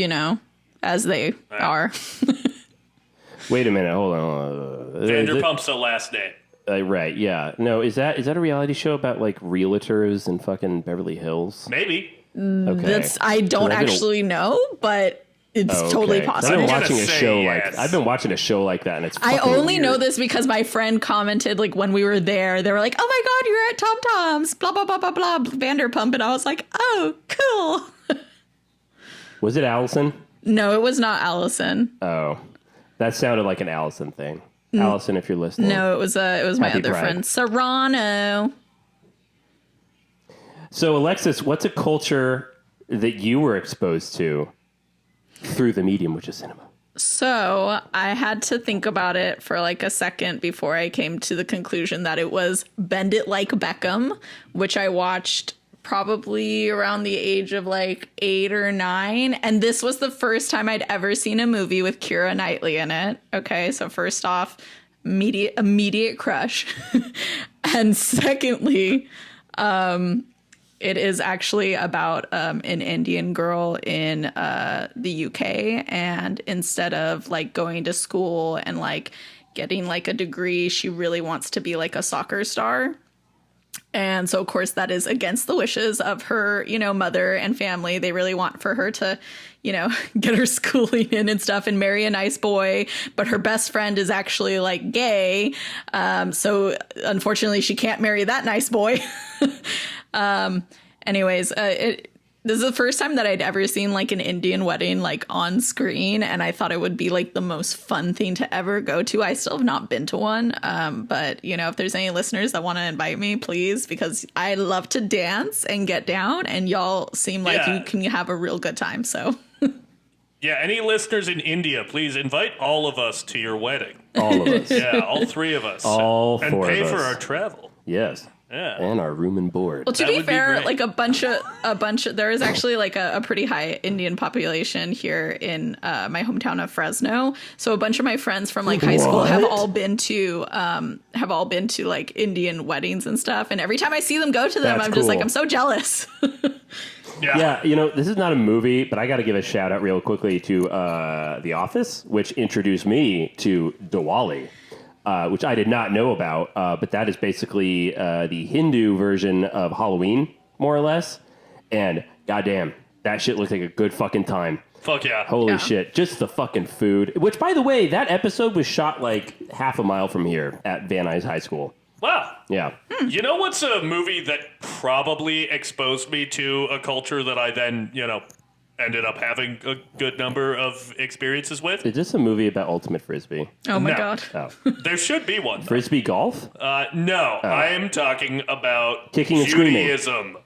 as they are. Wait a minute, hold on. Vanderpump's the last name. Right, yeah. No, is that a reality show about like realtors in fucking Beverly Hills? Maybe. Okay. I don't I've been- actually know, but it's totally Okay. 'Cause possible. I'm I've been watching a show like that, and it's. I fucking only weird. know this because my friend commented like when we were there, they were like, "Oh my god, you're at Tom Tom's, blah blah blah blah blah, Vanderpump," and I was like, "Oh, cool." Was it Allison? No, it was not Allison. Oh, that sounded like an Allison thing. Allison, if you're listening. No, it was my Happy other Pride. friend, Serrano. So, Alexis, what's a culture that you were exposed to through the medium, which is cinema? So I had to think about it for like a second before I came to the conclusion that it was Bend It Like Beckham, which I watched probably around the age of like 8 or 9. And this was the first time I'd ever seen a movie with Keira Knightley in it. Okay, so first off, immediate crush. And secondly, it is actually about an Indian girl in the UK, and instead of like going to school and like getting like a degree, she really wants to be like a soccer star. And so, of course, that is against the wishes of her, mother and family. They really want for her to, get her schooling in and stuff and marry a nice boy. But her best friend is actually like gay. So unfortunately, she can't marry that nice boy. Anyways, this is the first time that I'd ever seen like an Indian wedding like on screen, and I thought it would be like the most fun thing to ever go to. I still have not been to one, but if there's any listeners that want to invite me, please, because I love to dance and get down, and y'all seem like you can have a real good time. So. Yeah, any listeners in India, please invite all of us to your wedding. All of us. Yeah, all 3 of us. All and 4 pay of for us. our travel. Yes. Yeah. And our room and board. Well, to That be would be fair, great. like a bunch of there is actually like a pretty high Indian population here in my hometown of Fresno. So a bunch of my friends from like high school have all been to like Indian weddings and stuff. And every time I see them go to them, That's I'm just like, cool. I'm so jealous. Yeah. Yeah, this is not a movie, but I got to give a shout out real quickly to The Office, which introduced me to Diwali. Which I did not know about, but that is basically the Hindu version of Halloween, more or less. And goddamn, that shit looks like a good fucking time. Fuck yeah. Holy Yeah. shit, just the fucking food. Which, by the way, that episode was shot like half a mile from here at Van Nuys High School. Wow. Yeah. You know what's a movie that probably exposed me to a culture that I then, ended up having a good number of experiences with? Is this a movie about Ultimate Frisbee? Oh my No. God. Oh. There should be one. Frisbee golf? No, I am talking about Kicking and screaming. Judaism.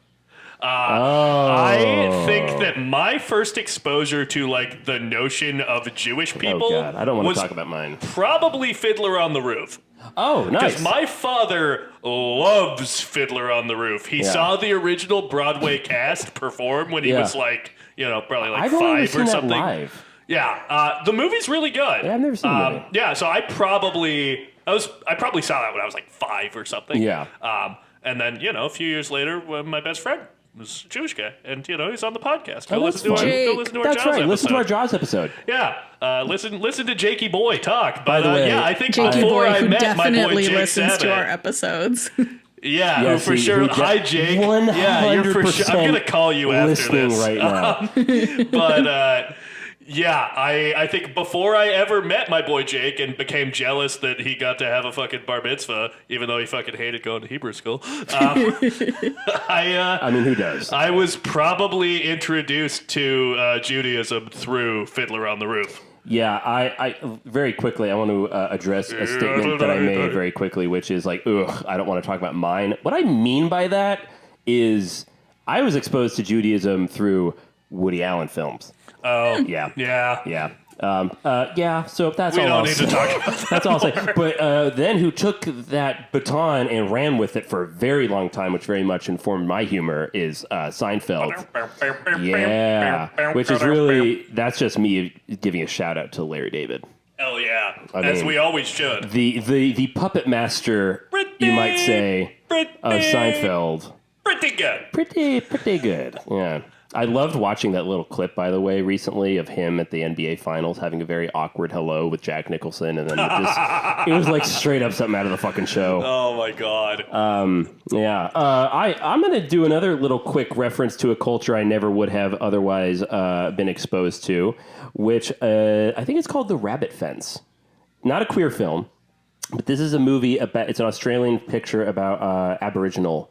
I think that my first exposure to like the notion of Jewish people Oh, God. I don't want was to talk about mine. probably Fiddler on the Roof. Oh, nice. Because my father loves Fiddler on the Roof. He Yeah. saw the original Broadway cast perform when he Yeah. was like, probably like I've only ever 5 seen or that something. live. Yeah, the movie's really good. Yeah, I've never seen the movie. Yeah, so I probably saw that when I was like 5 or something. Yeah. And then a few years later, when my best friend was a Jewish guy, and he's on the podcast. Oh, Go that's listen to fun. our, go listen to our That's Jaws right. episode. Listen to our Jaws episode. Yeah, listen to Jakey Boy talk. By But the way, yeah, I think Jakey before Boy, I who met my boy definitely Jake listens to our Sabat, episodes. yeah, Yeah, who for see, sure. who Hi, Jake. 100% Yeah, you're for sure. I'm gonna call you after listening this right now. But yeah, I think before I ever met my boy Jake and became jealous that he got to have a fucking bar mitzvah, even though he fucking hated going to Hebrew school, I mean, who does? I was probably introduced to Judaism through Fiddler on the Roof. Yeah, I very quickly, I want to address a statement that I made very quickly, which is like, ugh, I don't want to talk about mine. What I mean by that is I was exposed to Judaism through Woody Allen films. Oh, Yeah. yeah. Yeah. Yeah, so that's We all don't I'll need say. to talk about that. That's all I'll say. But then who took that baton and ran with it for a very long time, which very much informed my humor, is Seinfeld. Yeah, which is really, that's just me giving a shout out to Larry David. Hell yeah. I As mean, we always should. The puppet master, you might say, of Seinfeld. Pretty good. Pretty good. Yeah. I loved watching that little clip, by the way, recently of him at the NBA Finals having a very awkward hello with Jack Nicholson, and then it was like straight up something out of the fucking show. Oh my god. Yeah. I'm going to do another little quick reference to a culture I never would have otherwise been exposed to, which I think it's called The Rabbit Fence. Not a queer film, but this is a movie about, it's an Australian picture about Aboriginal.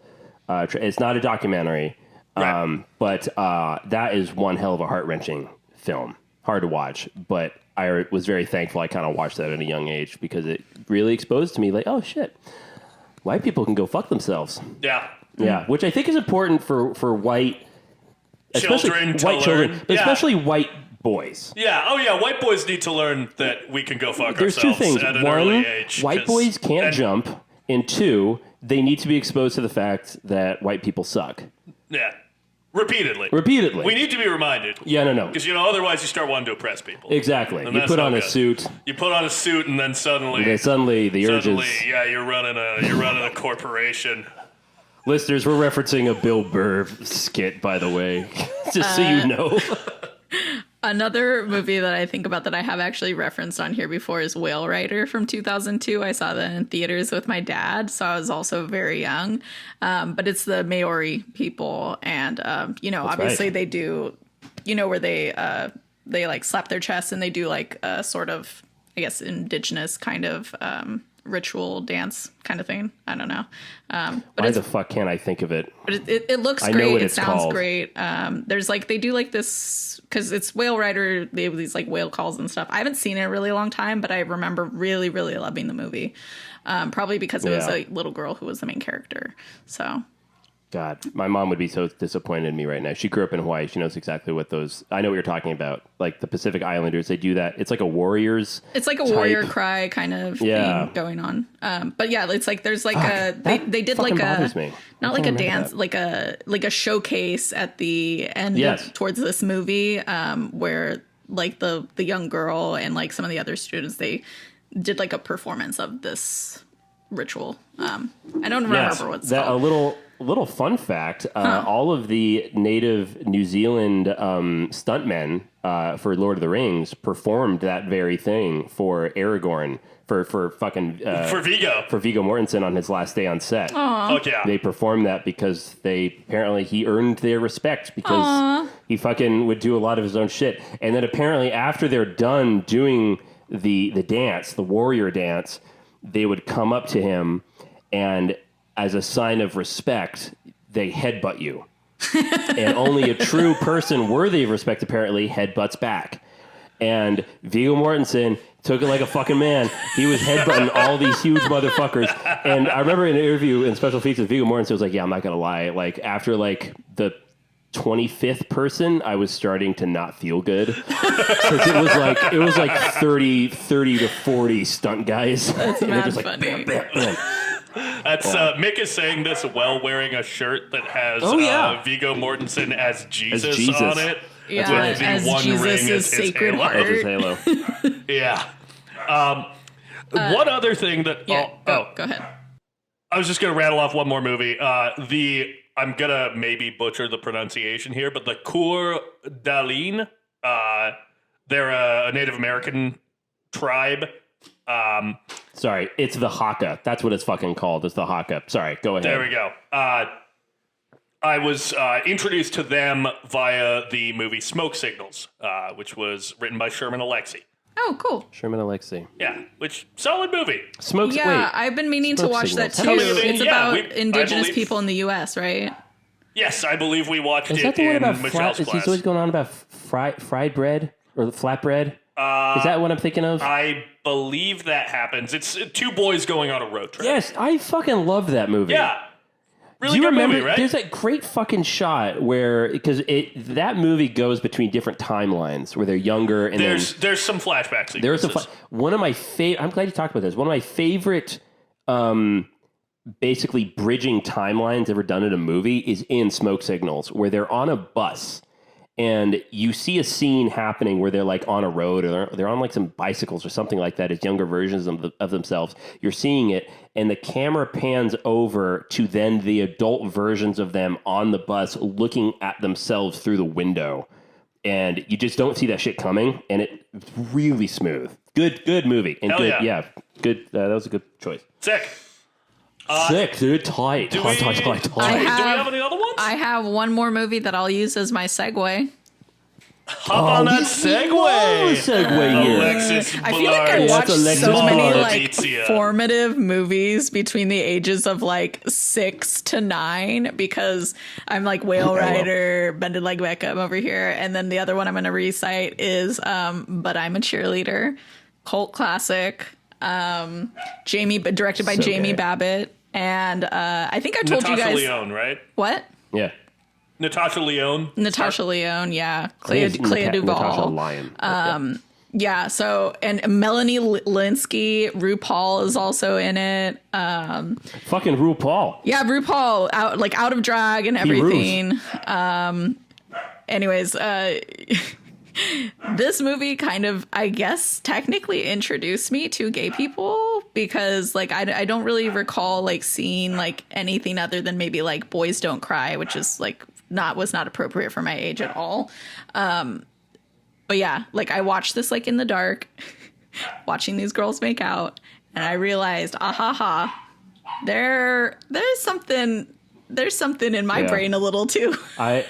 It's not a documentary. Right. But that is one hell of a heart-wrenching film. Hard to watch, but I was very thankful I kind of watched that at a young age because it really exposed to me like, oh shit, white people can go fuck themselves. Yeah. Yeah, which I think is important for white, especially Children to white children, learn. but Yeah. especially white boys. Yeah. Oh yeah. White boys need to learn that we can go fuck There's ourselves two things. at an One, early age. white 'cause- boys can't and- jump, and two, they need to be exposed to the fact that white people suck. Yeah. Repeatedly. Repeatedly. We need to be reminded. Yeah, no. Because, otherwise you start wanting to oppress people. Exactly. And You that's put no on a good. suit, You put on a suit and then suddenly... and then suddenly the urges... yeah, you're running a corporation. Listeners, we're referencing a Bill Burr skit, by the way, just so you know. Another movie that I think about that I have actually referenced on here before is Whale Rider from 2002. I saw that in theaters with my dad, so I was also very young. But it's the Maori people, and obviously right. they do, where they like slap their chest and they do like a sort of, I guess, indigenous kind of ritual dance kind of thing. I don't know. But Why the fuck can't I think of it? But it looks I know great. what It it's sounds called. great. There's like, they do like this, because it's Whale Rider. They have these like whale calls and stuff. I haven't seen it in a really long time, but I remember really, really loving the movie. Probably because it was Yeah. a little girl who was the main character. So God, my mom would be so disappointed in me right now. She grew up in Hawaii. She knows exactly what those... I know what you're talking about. Like the Pacific Islanders, they do that. It's like a Warriors it's like a type. warrior cry kind of Yeah. thing going on. But yeah, it's like there's like Fuck, they did fucking like bothers me. not I like a can't dance, remember like a showcase at the end Yes. towards this movie, where like the young girl and like some of the other students, they did like a performance of this ritual. I don't remember what it's A called. little fun fact, all of the native New Zealand stuntmen for Lord of the Rings performed that very thing for Aragorn, for fucking... For Vigo. for Viggo Mortensen on his last day on set. Fuck yeah. They performed that because he earned their respect because he fucking would do a lot of his own shit. And then apparently after they're done doing the dance, the warrior dance, they would come up to him and as a sign of respect, they headbutt you. And only a true person worthy of respect apparently headbutts back. And Viggo Mortensen took it like a fucking man. He was headbutting all these huge motherfuckers. And I remember in an interview in Special Features, Viggo Mortensen was like, yeah, I'm not going to lie. Like, after, like, the 25th person, I was starting to not feel good. Because it was like 30 to 40 stunt guys. That's And they're mad just like, funny. bam, bam, bam. That's Mick is saying this while wearing a shirt that has Viggo Mortensen as Jesus on it. Yeah, With the as one ring Jesus' as his sacred halo. heart. That's his halo. Yeah. One other thing that... Yeah, go ahead. I was just going to rattle off one more movie. I'm going to maybe butcher the pronunciation here, but the Coeur d'Alene, they're a Native American tribe. Sorry, it's the Haka. That's what it's fucking called. It's the Haka. Sorry, go ahead. There we go. I was introduced to them via the movie Smoke Signals, which was written by Sherman Alexie. Oh, cool. Sherman Alexie. Yeah, which solid movie. Smokes. Yeah, Wait. I've been meaning to Smoke watch that Signals. too. Tell me the- It's yeah, about I indigenous believe- people in the U.S., right? Yes, I believe we watched Is it that the one in about Michelle's He's class. always going on about fried bread or flatbread? Is that what I'm thinking of? I believe that happens. It's two boys going on a road trip. Yes, I fucking love that movie. Yeah. Really Do you good remember? movie, right? There's that great fucking shot where that movie goes between different timelines where they're younger and there's some flashback sequences. there's one of my favorite. I'm glad you talked about this. One of my favorite, basically bridging timelines ever done in a movie is in Smoke Signals, where they're on a bus. And you see a scene happening where they're like on a road or they're on like some bicycles or something like that as younger versions of themselves. You're seeing it and the camera pans over to then the adult versions of them on the bus looking at themselves through the window. And you just don't see that shit coming. And it's really smooth. Good movie. And Hell good. yeah. Good. That was a good choice. Sick. Sick, dude. Tight. Do we have any other ones? I have one more movie that I'll use as my segue. Hop on that segue. Segue here. Alexis I feel like I Ballard. watched Alexis so many Ballard. like Pizza. formative movies between the ages of like 6 to 9 because I'm like Whale Rider, Bended Like Beckham over here, and then the other one I'm going to recite is But I'm a Cheerleader, cult classic, directed by Jamie Babbitt, and I think I told Natasha you guys Lyonne, right? what. Yeah. Natasha Lyonne. Natasha Lyonne, yeah, Clea Natasha Duvall. Lyon. Yeah, so, and Melanie Linsky, RuPaul is also in it. Fucking RuPaul. Yeah, RuPaul, out of drag and everything. Anyways, this movie kind of, I guess, technically introduced me to gay people because, like, I don't really recall, like, seeing, like, anything other than maybe, like, Boys Don't Cry, which is, like, was not appropriate for my age at all. But yeah, like I watched this like in the dark, watching these girls make out, and I realized, there's something in my brain a little too. I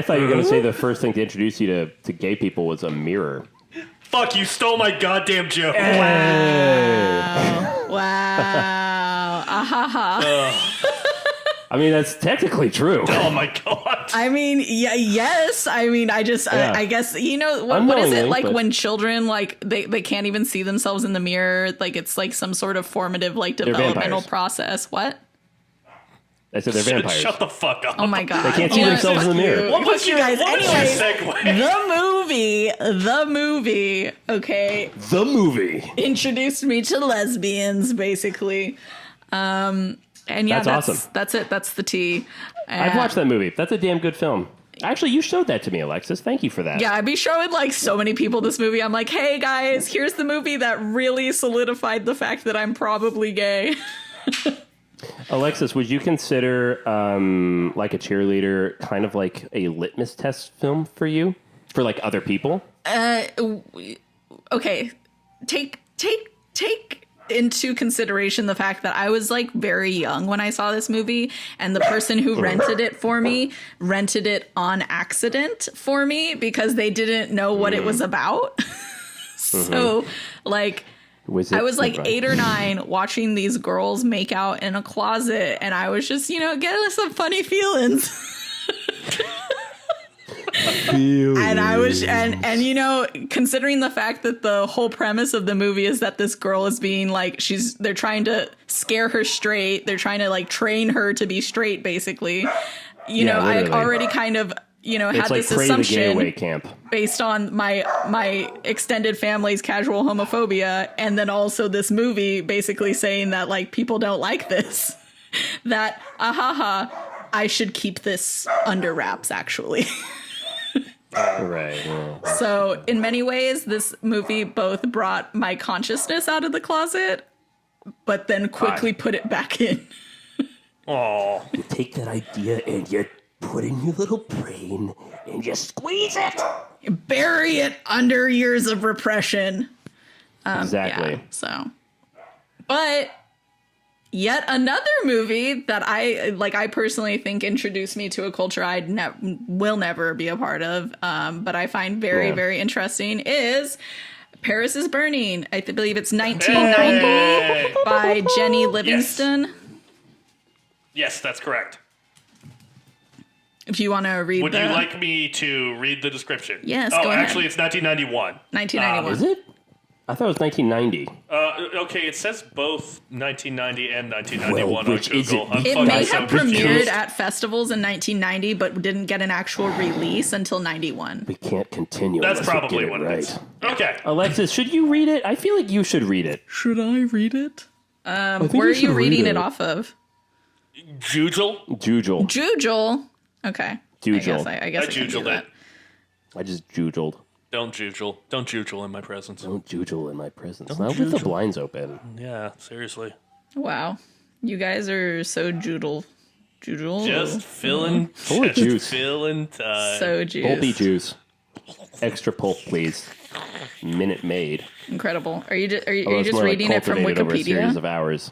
thought you were going to say the first thing to introduce you to gay people was a mirror. Fuck, you stole my goddamn joke. Wow. I mean, that's technically true. Oh my god. I mean, yes. I mean, I guess, what is it like when children, like, they can't even see themselves in the mirror? Like, it's like some sort of formative, like, developmental process. What? I said they're vampires. Shut the fuck up. Oh my god. They can't see themselves in the mirror. What was you your, guys, what was your anyways, segue? The movie, okay, The movie. introduced me to lesbians, basically. And yeah, That's awesome. That's it. That's the tea. I've watched that movie. That's a damn good film. Actually, you showed that to me, Alexis. Thank you for that. Yeah, I'd be showing like so many people this movie. I'm like, hey guys, here's the movie that really solidified the fact that I'm probably gay. Alexis, would you consider like a cheerleader kind of like a litmus test film for you? For like other people? Okay, take into consideration the fact that I was like very young when I saw this movie, and the person who rented it for me rented it on accident for me because they didn't know what it was about. So like I was like 8 or 9 watching these girls make out in a closet, and I was just, getting some funny feelings. And I was, and considering the fact that the whole premise of the movie is that this girl is being like, they're trying to scare her straight. They're trying to like train her to be straight, basically. I already kind of, had it's like this assumption the gay away camp based on my extended family's casual homophobia. And then also this movie basically saying that like people don't like this, that, I should keep this under wraps, actually. Right. Yeah. So in many ways, this movie both brought my consciousness out of the closet, but then quickly put it back in. Oh. You take that idea and you put in your little brain and you squeeze it. Bury it under years of repression. Exactly. Yeah, so, but yet another movie that I personally think introduced me to a culture I will never be a part of, but I find very, very interesting is Paris is Burning. I believe it's 1990 by Jennie Livingston. Yes, that's correct. If you want to read Would you like me to read the description? Yes, Oh, go ahead. actually, it's 1991. 1991. Is it? I thought it was 1990. Okay, it says both 1990 and 1991 Well, which on is Google. it? I'm It fucking may so have confused. premiered at festivals in 1990, but didn't get an actual release until 91. We can't continue. That's unless we probably get what right. it is. Okay. Alexis, should you read it? I feel like you should read it. Should I read it? I think Where are should you read reading it off of? Jujel? Jujel. Jujel. Okay. Jujel. I guess I can do jujelled that. it. I just jujelled. Don't jujel. Don't jujel in my presence. Don't jujel in my presence. Not with the jujel. blinds open. Yeah, seriously. Wow. You guys are so judel. Just filling, Full of just juice. filling time. So juice. Pulpy juice. Extra pulp, please. Minute Maid. Incredible. Are you just, are you Although it's just more like reading it from cultivated over a series Wikipedia? of hours.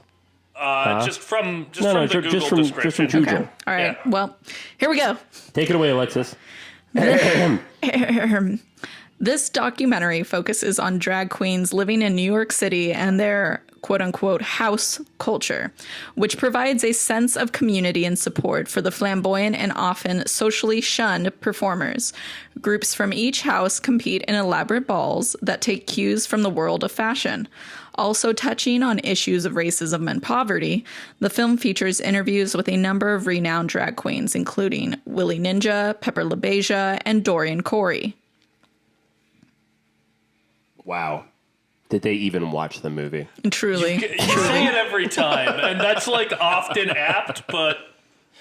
Just from the just Google from description. Jujel. Okay. All right. Yeah. Well, here we go. Take it away, Alexis. This documentary focuses on drag queens living in New York City and their quote unquote house culture, which provides a sense of community and support for the flamboyant and often socially shunned performers. Groups from each house compete in elaborate balls that take cues from the world of fashion. Also touching on issues of racism and poverty, the film features interviews with a number of renowned drag queens, including Willie Ninja, Pepper LaBeija, and Dorian Corey. Wow. Did they even watch the movie? Truly. You say it every time, and that's like often apt, but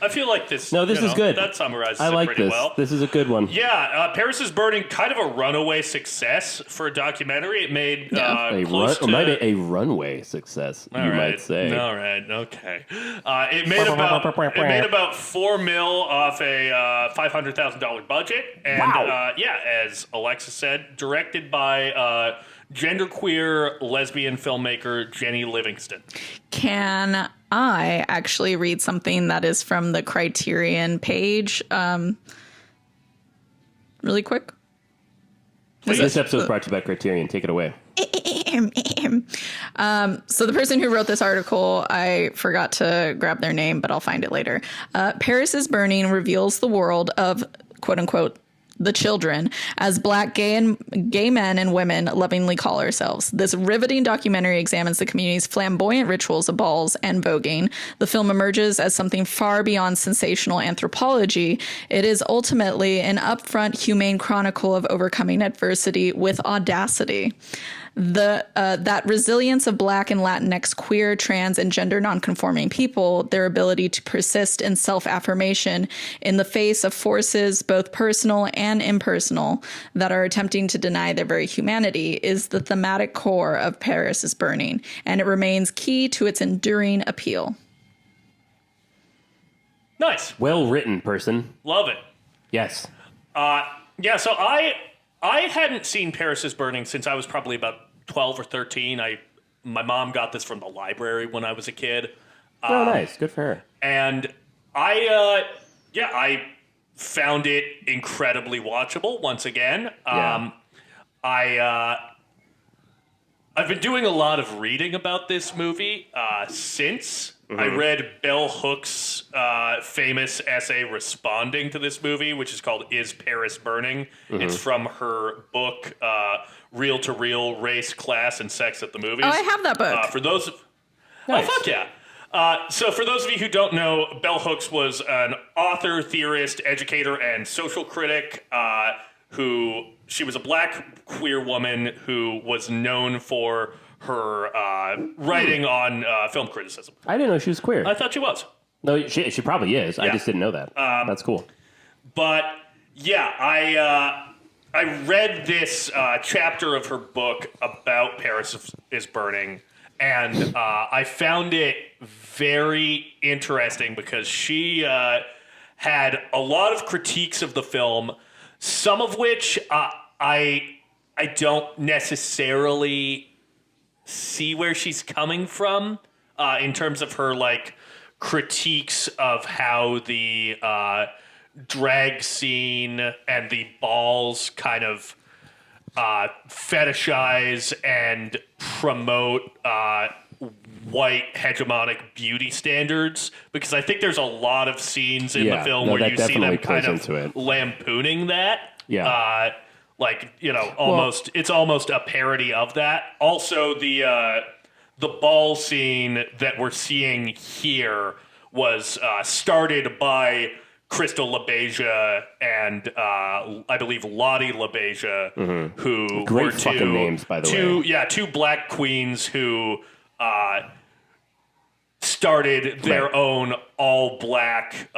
I feel like this. No, this is good. That summarizes I it like pretty this. well. This is a good one. Yeah, Paris is Burning, kind of a runaway success for a documentary. It made close to... Maybe a runway success, you might say. All right, okay. It made about $4 million off a $500,000 budget, and Wow. as Alexis said, directed by genderqueer lesbian filmmaker Jennie Livingston. Can I actually read something that is from the Criterion page really quick? This episode is brought to you by Criterion. Take it away. So the person who wrote this article, I forgot to grab their name, but I'll find it later. Paris is Burning reveals the world of, quote unquote, the children, as Black gay men and women lovingly call ourselves. This riveting documentary examines the community's flamboyant rituals of balls and voguing. The film emerges as something far beyond sensational anthropology. It is ultimately an upfront, humane chronicle of overcoming adversity with audacity. That resilience of Black and Latinx queer, trans, and gender nonconforming people, their ability to persist in self-affirmation in the face of forces, both personal and impersonal, that are attempting to deny their very humanity, is the thematic core of Paris is Burning, and it remains key to its enduring appeal. Nice. Well written, person. Love it. Yes. Yeah, so I hadn't seen Paris is Burning since I was probably about 12 or 13. My mom got this from the library when I was a kid. Oh, nice. Good for her. And I found it incredibly watchable once again. Yeah. I've been doing a lot of reading about this movie since. I read Bell Hook's famous essay responding to this movie, which is called Is Paris Burning? It's from her book, Reel to Reel, Race, Class, and Sex at the Movies. Oh, I have that book. For those... Nice. Oh, fuck yeah. So for those of you who don't know, Bell Hooks was an author, theorist, educator, and social critic she was a Black queer woman who was known for her writing on film criticism. I didn't know she was queer. I thought she was. No, she probably is. I Yeah. just didn't know that. That's cool. But yeah, I read this chapter of her book about Paris is Burning, and I found it very interesting because she had a lot of critiques of the film, some of which I don't necessarily see where she's coming from in terms of her like critiques of how the drag scene and the balls kind of fetishize and promote white hegemonic beauty standards, because I think there's a lot of scenes in the film where that you see them definitely kind plays of into it. lampooning that. Yeah. Like, almost it's almost a parody of that. Also, the ball scene that we're seeing here was started by Crystal LaBeija and I believe Lottie LaBeija, who Great were fucking names, by the way. Yeah, two black queens who started their own all-black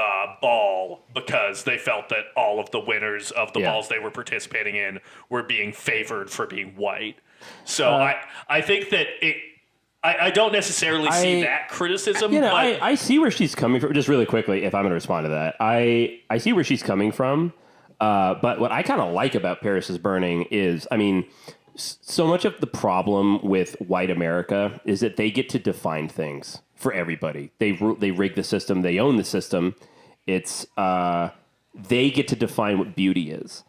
ball because they felt that all of the winners of the balls they were participating in were being favored for being white. So I think that I don't necessarily see that criticism. You know, but I see where she's coming from. Just really quickly, if I'm going to respond to that, I see where she's coming from. But what I kind of like about Paris is Burning is, I mean, so much of the problem with white America is that they get to define things for everybody. They rig the system. They own the system. It's they get to define what beauty is.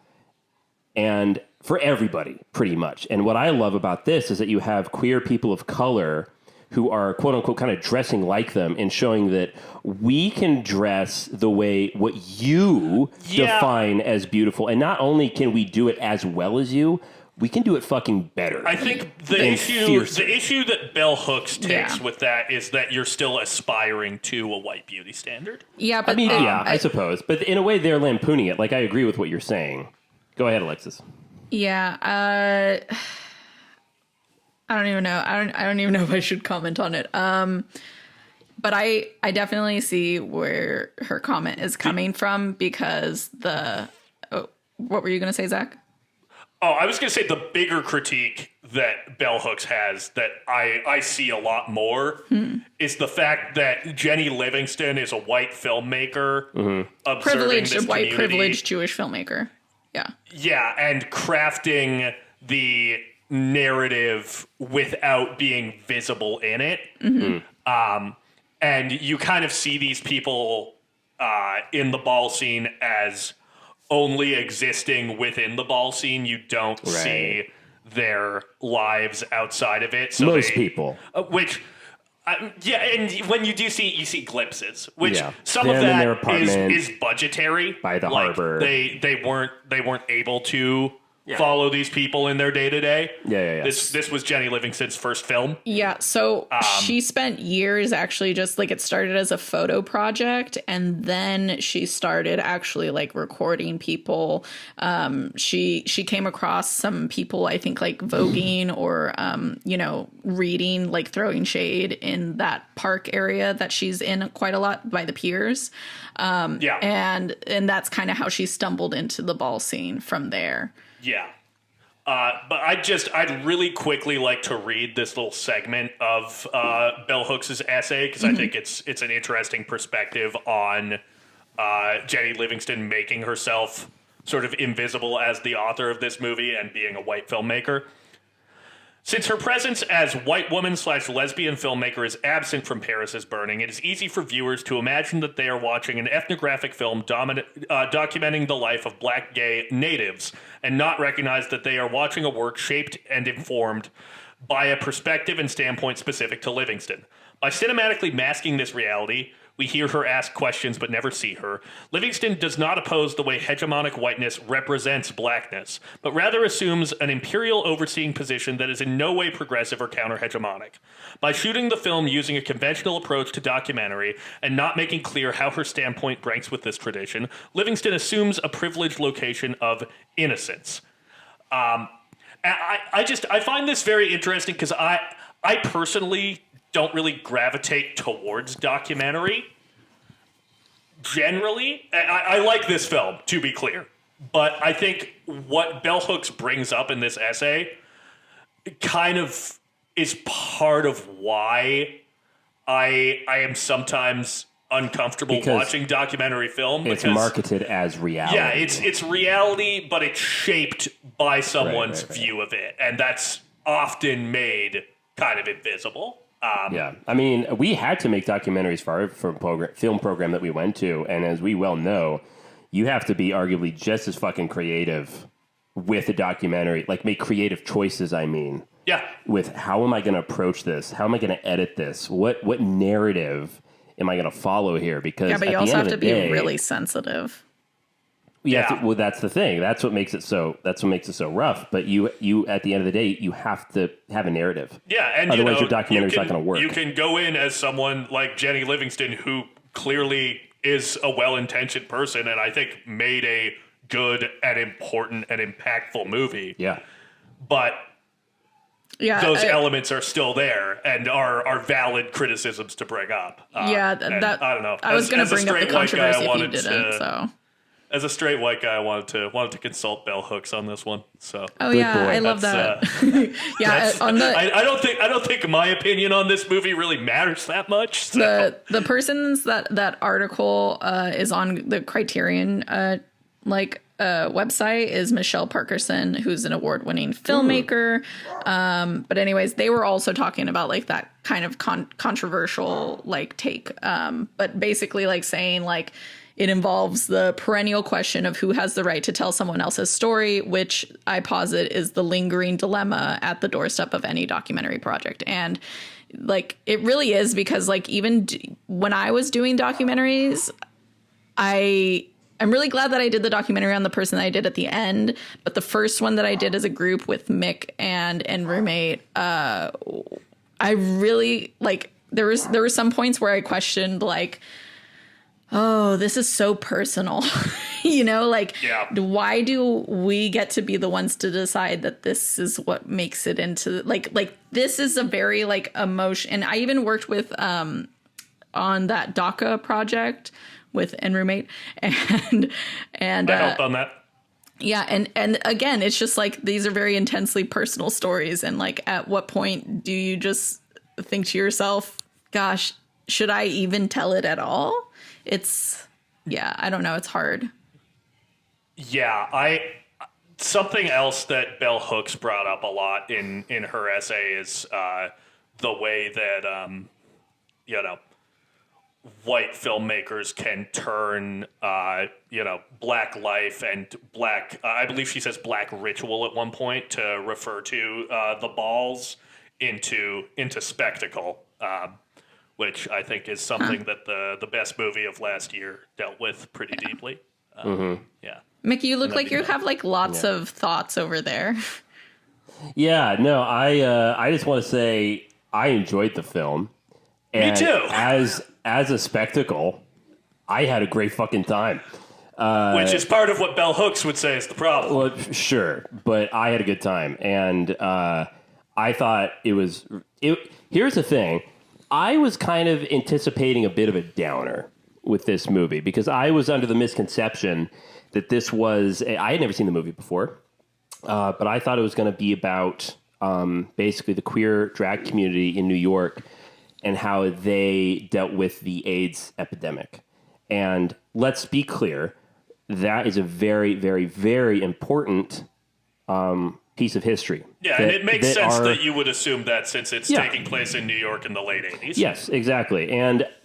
And for everybody, pretty much. And what I love about this is that you have queer people of color who are, quote unquote, kind of dressing like them and showing that we can dress the way what you define as beautiful. And not only can we do it as well as you, we can do it fucking better. I think the issue that Bell Hooks takes with that is that you're still aspiring to a white beauty standard. Yeah, but I mean, I suppose. But in a way, they're lampooning it. Like, I agree with what you're saying. Go ahead, Alexis. Yeah, I don't even know. I don't even know if I should comment on it. But I definitely see where her comment is coming from because what were you going to say, Zach? Oh, I was going to say the bigger critique that Bell Hooks has that I see a lot more is the fact that Jennie Livingston is a white filmmaker, privileged Jewish filmmaker. Yeah. Yeah, and crafting the narrative without being visible in it. Mm-hmm. And you kind of see these people in the ball scene as only existing within the ball scene. You don't see their lives outside of it. So most people. And when you do see, you see glimpses, which some of that is budgetary. By the harbor. They weren't able to follow these people in their day-to-day. Yeah. This was Jennie Livingston's first film. Yeah, so she spent years actually just like it started as a photo project and then she started actually like recording people. She came across some people, I think like voguing or, reading, like throwing shade in that park area that she's in quite a lot by the piers. And that's kind of how she stumbled into the ball scene from there. Yeah. But I'd really quickly like to read this little segment of Bell Hooks' essay because I think it's an interesting perspective on Jennie Livingston making herself sort of invisible as the author of this movie and being a white filmmaker. Since her presence as white woman/lesbian filmmaker is absent from Paris is Burning, it is easy for viewers to imagine that they are watching an ethnographic film documenting the life of black gay natives and not recognize that they are watching a work shaped and informed by a perspective and standpoint specific to Livingston. By cinematically masking this reality, we hear her ask questions but never see her. Livingston does not oppose the way hegemonic whiteness represents blackness, but rather assumes an imperial overseeing position that is in no way progressive or counter-hegemonic. By shooting the film using a conventional approach to documentary and not making clear how her standpoint ranks with this tradition, Livingston assumes a privileged location of innocence. I find this very interesting because I personally don't really gravitate towards documentary. Generally, I like this film, to be clear. But I think what Bell Hooks brings up in this essay kind of is part of why I am sometimes uncomfortable watching documentary film. It's marketed as reality. Yeah, it's reality, but it's shaped by someone's view of it. And that's often made kind of invisible. I mean, we had to make documentaries for our film program that we went to, and as we well know, you have to be arguably just as fucking creative with a documentary, like make creative choices, with how am I going to approach this? How am I going to edit this? What narrative am I going to follow here? Because but you also have to be really sensitive. well, that's the thing. That's what makes it so rough. But you at the end of the day, you have to have a narrative. Yeah, and otherwise your documentary's not going to work. You can go in as someone like Jennie Livingston, who clearly is a well-intentioned person, and I think made a good and important and impactful movie. Yeah, but those I, elements are still there and are valid criticisms to bring up. That I don't know. I was going to bring up the controversy if you didn't. So as a straight white guy, I wanted to consult Bell Hooks on this one. So I love that. I don't think my opinion on this movie really matters that much. So. The person's that article is on the Criterion website is Michelle Parkerson, who's an award-winning filmmaker. But anyways, they were also talking about like that kind of controversial like take. But basically like saying like it involves the perennial question of who has the right to tell someone else's story, which I posit is the lingering dilemma at the doorstep of any documentary project. And like it really is, because like even when I was doing documentaries, I'm really glad that I did the documentary on the person that I did at the end. But the first one that I did as a group with Mick and roommate, I really like there were some points where I questioned like, oh, this is so personal, why do we get to be the ones to decide that this is what makes it into like this is a very like emotion. And I even worked with on that DACA project with roommate and I helped on that. Yeah, and again, it's just like these are very intensely personal stories, and like at what point do you just think to yourself, gosh, should I even tell it at all? I don't know, it's hard. Yeah, something else that Bell Hooks brought up a lot in her essay is the way that white filmmakers can turn, black life and black, I believe she says black ritual at one point to refer to the balls into spectacle, which I think is something that the best movie of last year dealt with pretty deeply. Yeah. Mickey, you look like you have like lots of thoughts over there. Yeah, no, I just want to say I enjoyed the film. And me too. As a spectacle, I had a great fucking time. Which is part of what Bell Hooks would say is the problem. Well, sure, but I had a good time, and I thought it was. Here's the thing: I was kind of anticipating a bit of a downer with this movie because I was under the misconception that this was. I had never seen the movie before, but I thought it was going to be about basically the queer drag community in New York and how they dealt with the AIDS epidemic. And let's be clear, that is a very, very, very important piece the history. Yeah, and it makes sense that you would assume that since it's taking place in New York in the late 80s. Yes, exactly.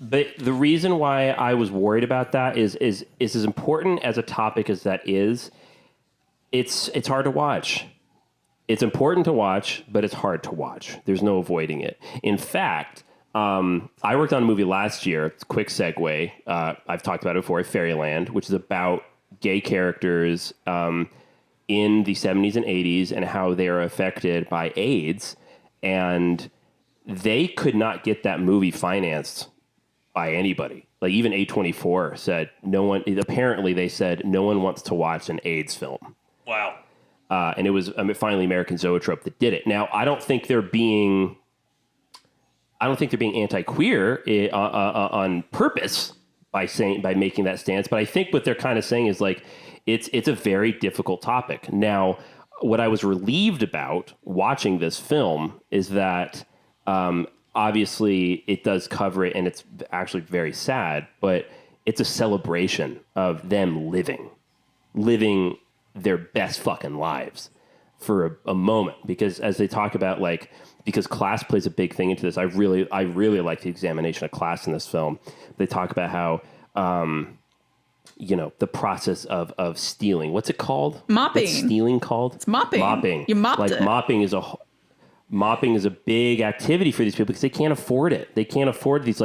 But the reason why I was worried about that is as important as a topic as that is, it's hard to watch. It's important to watch, but it's hard to watch. There's no avoiding it. In fact, I worked on a movie last year, it's a quick segue, I've talked about it before, Fairyland, which is about gay characters in the 70s and 80s and how they are affected by AIDS. And they could not get that movie financed by anybody. Like even A24 said, they said no one wants to watch an AIDS film. Wow. And it was finally American Zoetrope that did it. Now, I don't think they're being anti-queer on purpose by making that stance, but I think what they're kind of saying is like it's a very difficult topic. Now, what I was relieved about watching this film is that obviously it does cover it, and it's actually very sad, but it's a celebration of them living their best fucking lives for a moment, because as they talk about because class plays a big thing into this. I really like the examination of class in this film. They talk about how, the process of stealing. What's it called? Mopping. What's stealing called? It's mopping. Mopping. You mopped it. Mopping is mopping is a big activity for these people because they can't afford it. They can't afford these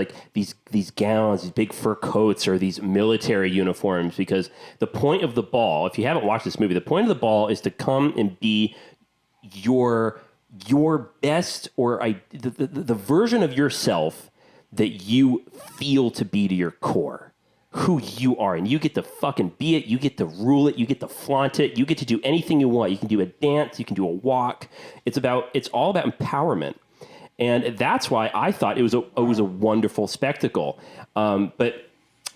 gowns, these big fur coats, or these military uniforms. Because the point of the ball, if you haven't watched this movie, the point of the ball is to come and be your best, or the version of yourself that you feel to be to your core. Who you are, and you get to fucking be it, you get to rule it, you get to flaunt it, you get to do anything you want. You can do a dance, you can do a walk. It's all about empowerment. And that's why I thought it was a wonderful spectacle. But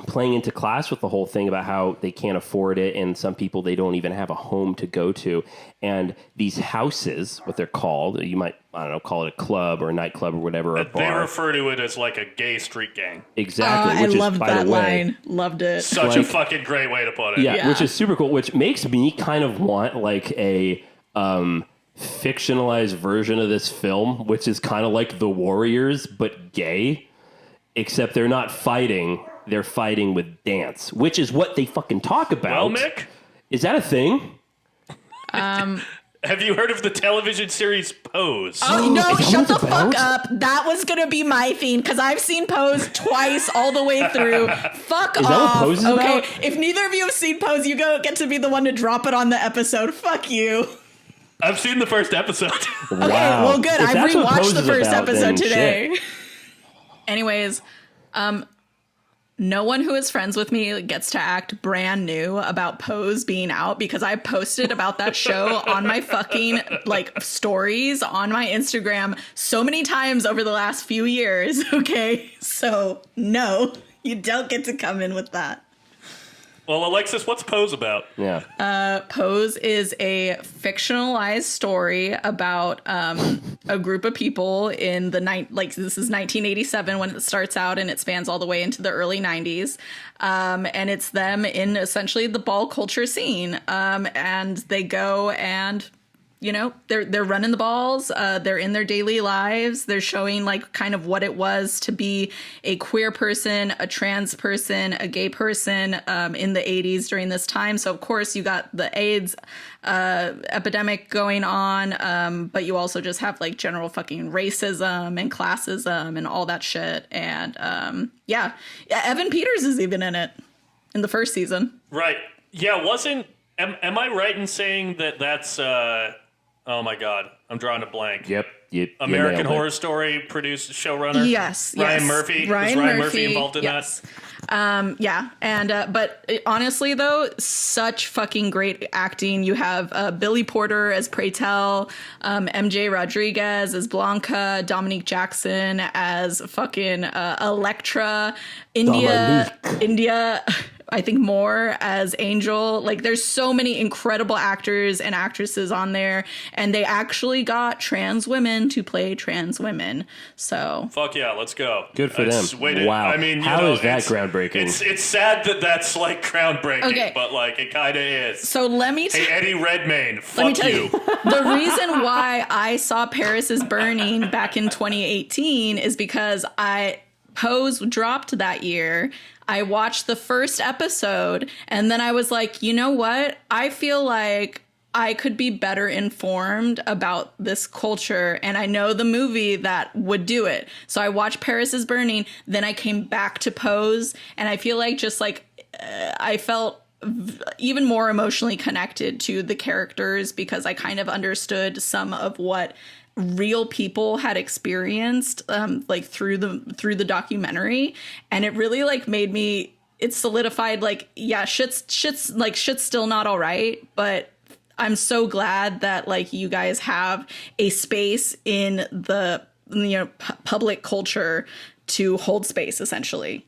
playing into class with the whole thing about how they can't afford it, and some people, they don't even have a home to go to. And these houses, what they're called, you might, I don't know, call it a club or a nightclub or whatever, a bar. They refer to it as like a gay street gang. Exactly. I loved that line. Loved it. Such a fucking great way to put it. Yeah, which is super cool, which makes me kind of want like a fictionalized version of this film, which is kind of like The Warriors, but gay, except they're not fighting. They're fighting with dance, which is what they fucking talk about. Well, Mick? Is that a thing? Have you heard of the television series Pose? Oh, no, Is that shut what the it's fuck about? up. That was going to be my thing, because I've seen Pose twice all the way through. Fuck Is off. that what Pose is okay, about? if neither of you have seen Pose, you get to be the one to drop it on the episode. Fuck you. I've seen the first episode. Okay, well, good. If I that's what rewatched Pose the is first about, then episode today. shit. Anyways, no one who is friends with me gets to act brand new about Pose being out, because I posted about that show on my fucking stories on my Instagram so many times over the last few years. Okay, so no, you don't get to come in with that. Well, Alexis, what's Pose about? Yeah. Pose is a fictionalized story about a group of people in the this is 1987 when it starts out, and it spans all the way into the early 90s. And it's them in essentially the ball culture scene. And they go and, they're running the balls. They're in their daily lives. They're showing kind of what it was to be a queer person, a trans person, a gay person in the 80s during this time. So, of course, you got the AIDS epidemic going on, but you also just have general fucking racism and classism and all that shit. And Evan Peters is even in it in the first season. Right. Yeah, am I right in saying that that's... oh my God, I'm drawing a blank. Yep. American Horror Story produced showrunner. Yes. Ryan Murphy. Was Ryan Murphy involved in that? Yeah. And but honestly, though, such fucking great acting. You have Billy Porter as Pray Tell, MJ Rodriguez as Blanca, Dominique Jackson as fucking Electra, India. I think more as Angel. There's so many incredible actors and actresses on there, and they actually got trans women to play trans women. So fuck yeah, let's go. Good for them. Wow. I mean, how is that groundbreaking? It's sad that that's groundbreaking, but it kind of is. So let me hey, Eddie Redmayne, fuck let me tell you. The reason why I saw Paris is Burning back in 2018 is because Pose dropped that year. I watched the first episode, and then I was like, you know what? I feel like I could be better informed about this culture, and I know the movie that would do it. So I watched Paris is Burning, then I came back to Pose, and I feel like I felt even more emotionally connected to the characters, because I kind of understood some of what real people had experienced through the documentary, and it really made me, it solidified shit's still not all right, but I'm so glad that you guys have a space in the public culture to hold space, essentially,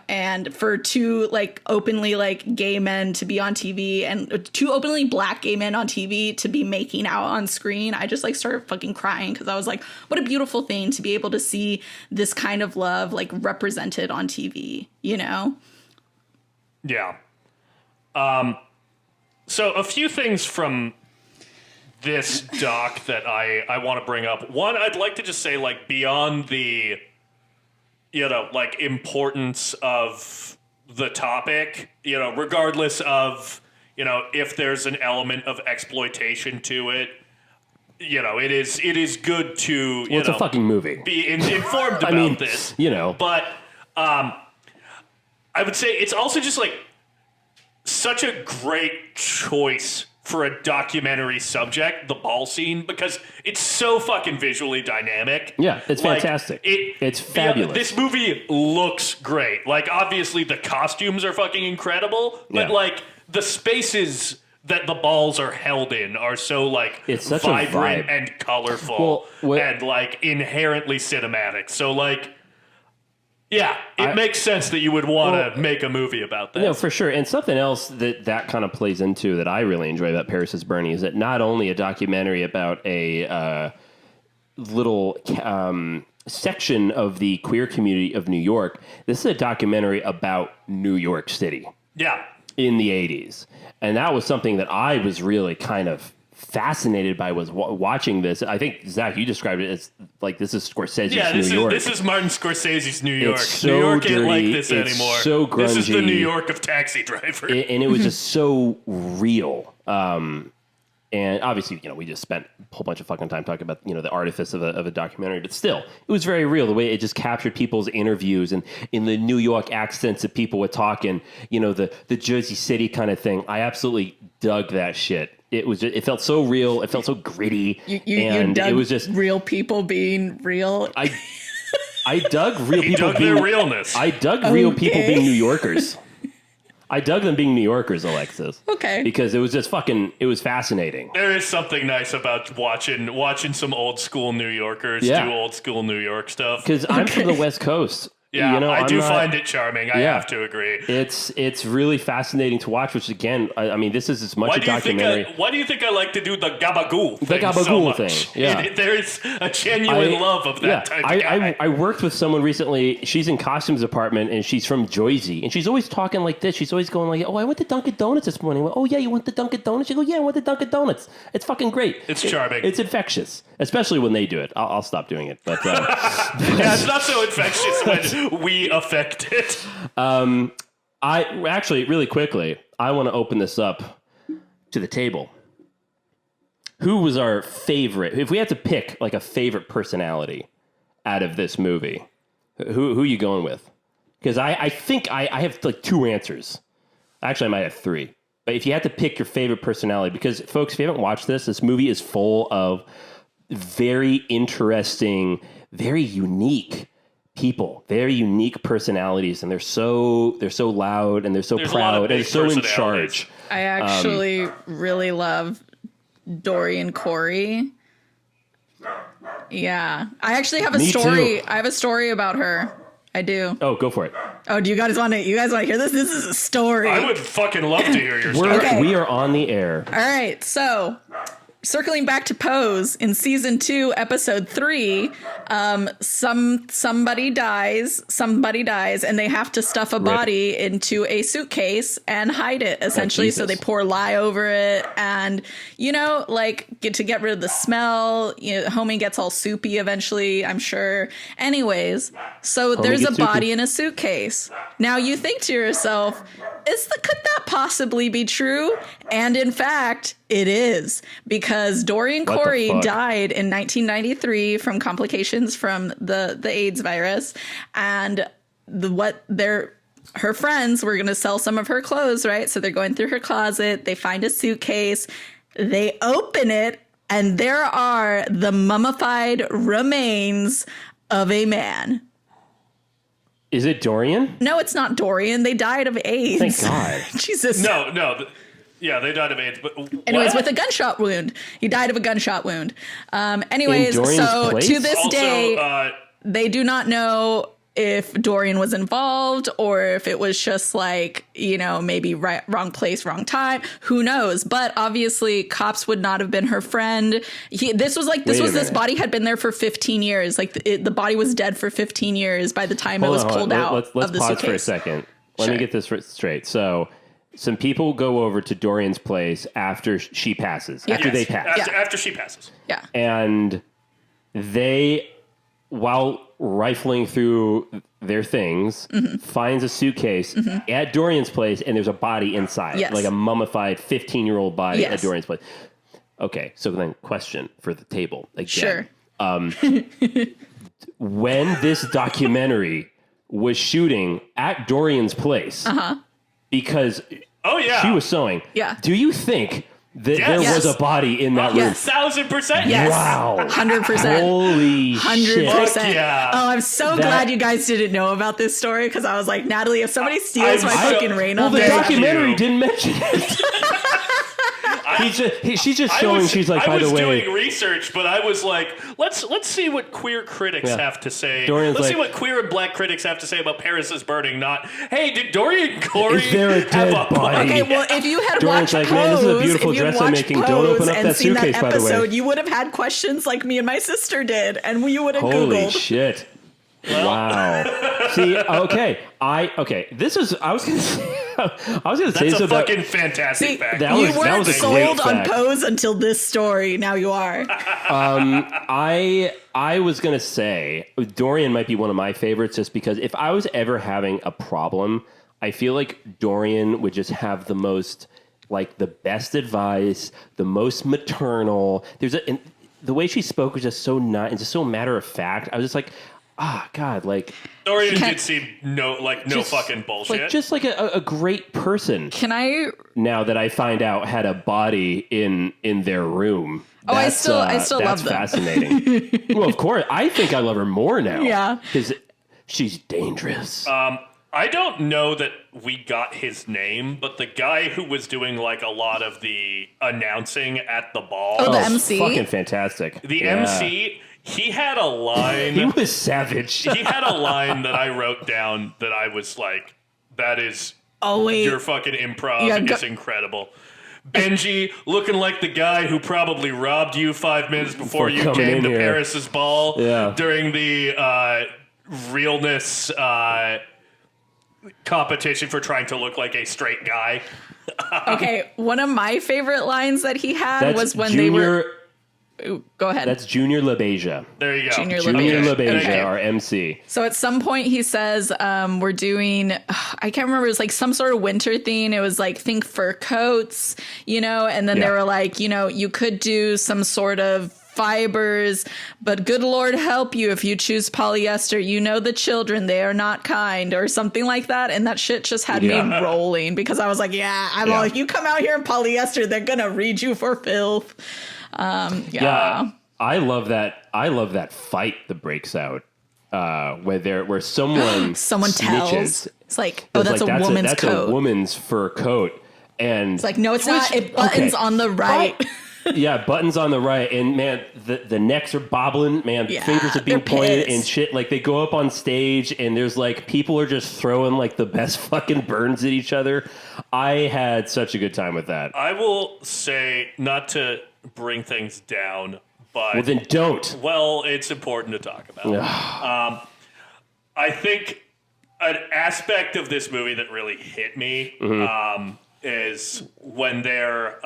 and for two openly gay men to be on TV, and two openly black gay men on TV to be making out on screen. I just started fucking crying, because I was like, what a beautiful thing to be able to see this kind of love represented on TV, Yeah. So a few things from this doc that I want to bring up. One, I'd like to just say beyond the importance of the topic, regardless of, if there's an element of exploitation to it, it is good to it's a fucking movie. Be informed about this. But I would say it's also just like such a great choice for a documentary subject, the ball scene, because it's so fucking visually dynamic. Yeah, it's fantastic. It's fabulous. This movie looks great. Like, obviously the costumes are fucking incredible, but like the spaces that the balls are held in are so like it's such vibrant a vibe. and colorful and like inherently cinematic. So like, yeah, it makes sense that you would want to make a movie about that. No, for sure. And something else that kind of plays into that I really enjoy about Paris is Burning is that not only a documentary about a little section of the queer community of New York, this is a documentary about New York City. Yeah. In the 80s. And that was something that I was really kind of fascinated by was watching this. I think, Zach, you described it as like this is Scorsese's New York. This is Martin Scorsese's New York. It's so New York dirty, ain't like this it's anymore. so grungy. This is the New York of Taxi Driver. And it was just so real. And obviously, we just spent a whole bunch of fucking time talking about, the artifice of a documentary, but still, it was very real. The way it just captured people's interviews and in the New York accents that people were talking, the Jersey City kind of thing. I absolutely dug that shit. It felt so real. It felt so gritty. You dug it was just real people being real. I dug real people being their realness. I dug real people being New Yorkers. I dug them being New Yorkers, Alexis. Okay. Because it was just it was fascinating. There is something nice about watching some old school New Yorkers do old school New York stuff. Because I'm from the West Coast. Yeah, I do find it charming. I have to agree. It's really fascinating to watch, which again, I mean, this is as much a documentary. Why do you think I like to do the gabagool thing? The gabagool so much? thing, yeah. There's a genuine love of that type of guy. I worked with someone recently. She's in costumes department, and she's from Jersey, and she's always talking like this. She's always going like, "Oh, I went to Dunkin' Donuts this morning." Well, "Oh yeah, you went to Dunkin' Donuts?" She goes, "Yeah, I went to Dunkin' Donuts." It's fucking great. It's charming. It's infectious, especially when they do it. I'll stop doing it, but yeah, it's not so infectious when we affect it. I actually, really quickly, I want to open this up to the table. Who was our favorite? If we had to pick like a favorite personality out of this movie, who are you going with? Because I think I have like two answers. Actually, I might have three. But if you had to pick your favorite personality, because folks, if you haven't watched this movie is full of very interesting, very unique people, very unique personalities, and they're so loud and they're so proud and they're so in charge. I actually really love Dorian Corey. Yeah, I actually have a story. Too. I have a story about her. I do. Oh, go for it. Oh, do you guys want to? You guys want to hear this? This is a story. I would fucking love to hear your story. We are on the air. All right, so circling back to Pose in season 2, episode 3, somebody dies, and they have to stuff a body into a suitcase and hide it, essentially. So they pour lye over it, and get rid of the smell. Homie gets all soupy eventually, I'm sure. Anyways, so there's a body in a suitcase. Now you think to yourself, could that possibly be true? And in fact, it is, because Dorian Corey died in 1993 from complications from the AIDS virus, and her friends were going to sell some of her clothes, right? So they're going through her closet, they find a suitcase, they open it, and there are the mummified remains of a man. Is it Dorian? No, it's not Dorian. They died of AIDS. Thank God. Jesus. No. Yeah, they died of AIDS. But anyways, with a gunshot wound. He died of a gunshot wound. Anyways, so place? To this also, day, they do not know if Dorian was involved or if it was just maybe wrong place, wrong time. Who knows? But obviously, cops would not have been her friend. This body had been there for 15 years. The body was dead for 15 years by the time it was pulled out of the suitcase. Let's pause for a second. Let me get this straight. So, some people go over to Dorian's place after she passes. Yeah. After they pass. After she passes. Yeah. And they, while rifling through their things, finds a suitcase at Dorian's place, and there's a body inside. Yes. Like a mummified 15-year-old body at Dorian's place. Okay, so then question for the table again. Sure. When this documentary was shooting at Dorian's place, because she was sewing, do you think that there was a body in that room? Yes. 1,000%. Yes. Wow. 100%. Holy 100%. shit. Yeah. Oh, I'm so glad you guys didn't know about this story because I was like, Natalie, if somebody steals my fucking rain on the this. documentary didn't mention it. She's just showing. She's like, by the way, I was doing research, but I was like, let's see what queer critics have to say. Dorian's let's see like- what queer and black critics have to say about Paris is Burning. Not, hey, did Dorian Corey Is there a have dead a body? Okay, well, if you had Dorian's watched like, man, this is a Pose, beautiful if you dress I'm watched making. Pose Don't open up and that seen suitcase, that by the way. episode, you would have had questions like me and my sister did, and you would have Holy Googled. shit. Wow. See, okay. This is, I was going to say That's so a that, fucking fantastic fact. that You was weren't a great sold on fact. Pose until this story. Now you are. I was going to say Dorian might be one of my favorites just because if I was ever having a problem, I feel like Dorian would just have the most, like, the best advice, the most maternal. And the way she spoke was just so nice and just so matter of fact. I was just like, God, like Dorian did seem no just, fucking bullshit. like just like a great person. Can I? Now that I find out had a body in their room. Oh, I still love them. Fascinating. Well, of course, I think I love her more now. Yeah, because she's dangerous. I don't know that we got his name, but the guy who was doing like a lot of the announcing at the ball, Oh, the MC? fucking fantastic. the Yeah. MC, he had a line. He was savage. He had a line that I wrote down that I was like, that is Oh wait. your fucking improv Yeah, is incredible. Benji looking like the guy who probably robbed you 5 minutes before you coming came in to here. Paris's ball Yeah. during the realness competition for trying to look like a straight guy. Okay, one of my favorite lines that he had That's was when Junior, they were. Ooh, go ahead. That's Junior LaBeija. There you go. Junior Junior LaBeija. LaBeija, Okay. our MC. So at some point he says, we're doing, I can't remember, it was like some sort of winter theme. It was like, think fur coats, and then they Yeah. were like, you could do some sort of fibers, but good Lord help you if you choose polyester. The children, they are not kind, or something like that. And that shit just had me rolling because I was like, I'm all like, you come out here in polyester, they're going to read you for filth. Yeah, I love that. I love that fight that breaks out where someone Someone tells. snitches. It's like, oh, that's like, a woman's that's coat. a woman's fur coat, and It's like, no, it's not. It buttons on the right. Yeah, buttons on the right, and man, the necks are bobbling. Man, Yeah, fingers are being they're pointed pissed. and shit. Like they go up on stage, and there's like people are just throwing like the best fucking burns at each other. I had such a good time with that. I will say, not to bring things down, but Well, then don't. well, it's important to talk about. I think an aspect of this movie that really hit me is when they're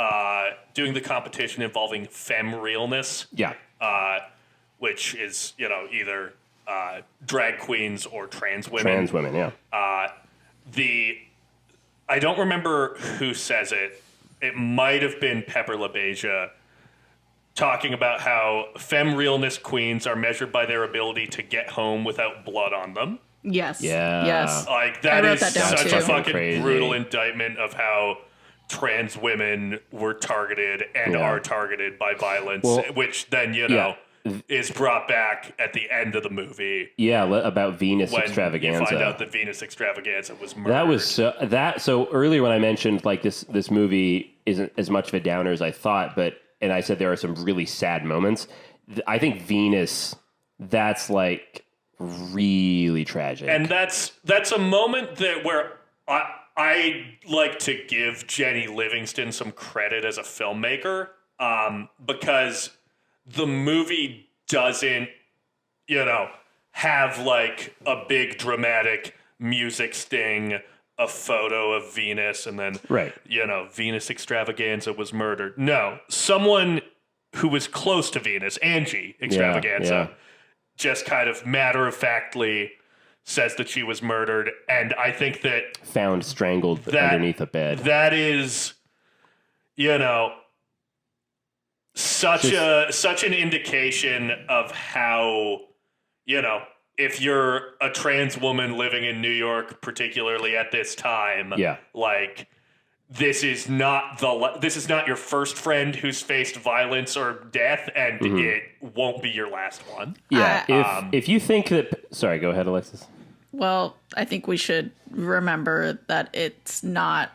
doing the competition involving femme realness, Yeah, which is either drag queens or trans women. trans women. Yeah, I don't remember who says it. It might have been Pepper LaBeija talking about how femme realness queens are measured by their ability to get home without blood on them. Yes. Yeah. Yes. Like I that wrote is that down such too. a fucking Crazy. brutal indictment of how trans women were targeted and Yeah. are targeted by violence, Well, which then is brought back at the end of the movie yeah. About Venus when Extravaganza. you find out that Venus Extravaganza was murdered. That was so earlier when I mentioned like this movie isn't as much of a downer as I thought, and I said there are some really sad moments. I think Venus, that's like really tragic. And that's a moment where I like to give Jennie Livingston some credit as a filmmaker, because the movie doesn't, have like a big dramatic music sting, a photo of Venus, and then, Right. Venus Extravaganza was murdered. No, someone who was close to Venus, Angie Extravaganza, yeah. just kind of matter-of-factly says that she was murdered. And I think that Found strangled underneath a bed. that is, such an indication of how, if you're a trans woman living in New York, particularly at this time, like this is not your first friend who's faced violence or death, and it won't be your last one. Yeah. If you think that, sorry, go ahead, Alexis. Well, I think we should remember that it's not.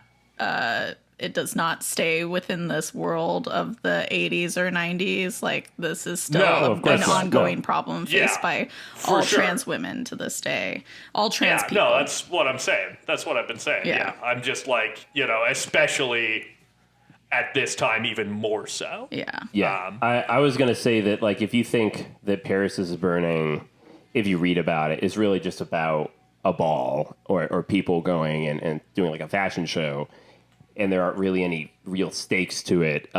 It does not stay within this world of the 80s or 90s. Like, this is still an ongoing problem faced by all trans women to this day. All trans people. No, that's what I'm saying. That's what I've been saying. Yeah. I'm just like, especially at this time, even more so. Yeah. Yeah. I was going to say that, like, if you think that Paris is Burning, if you read about it, is really just about a ball or people going and doing, like, a fashion show, and there aren't really any real stakes to it,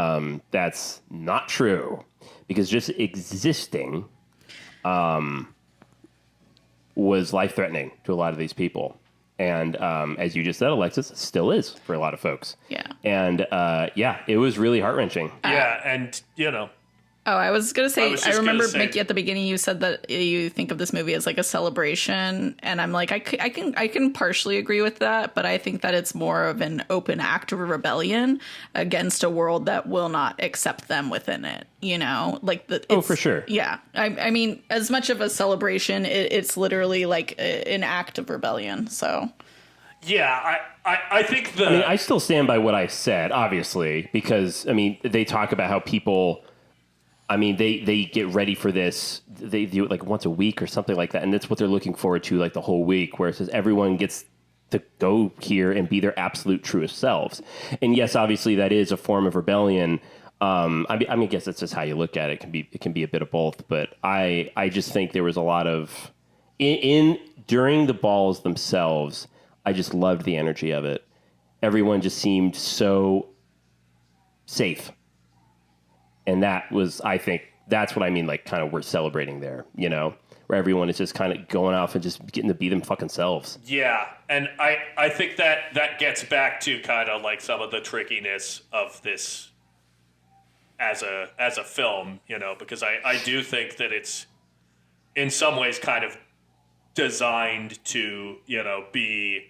that's not true. Because just existing was life-threatening to a lot of these people. And as you just said, Alexis, it still is for a lot of folks. Yeah. And, it was really heart-wrenching. Yeah, and, Oh, I was going to say, I remember, Mick, Mickey, at the beginning, you said that you think of this movie as like a celebration. And I'm like, I can partially agree with that, but I think that it's more of an open act of rebellion against a world that will not accept them within it. For sure. Yeah. I mean, as much of a celebration, it's literally like an act of rebellion. So. Yeah, I think I still stand by what I said, obviously, because, they talk about how people... they get ready for this. They do it like once a week or something like that. And that's what they're looking forward to like the whole week, where it says everyone gets to go here and be their absolute truest selves. And yes, obviously that is a form of rebellion. I guess that's just how you look at it. It can be a bit of both, but I just think there was a lot of during the balls themselves. I just loved the energy of it. Everyone just seemed so safe. And that was, I think, that's what I mean, like, kind of we're celebrating there, where everyone is just kind of going off and just getting to be them fucking selves. Yeah, and I think that gets back to kind of like some of the trickiness of this as a film, because I do think that it's in some ways kind of designed to, be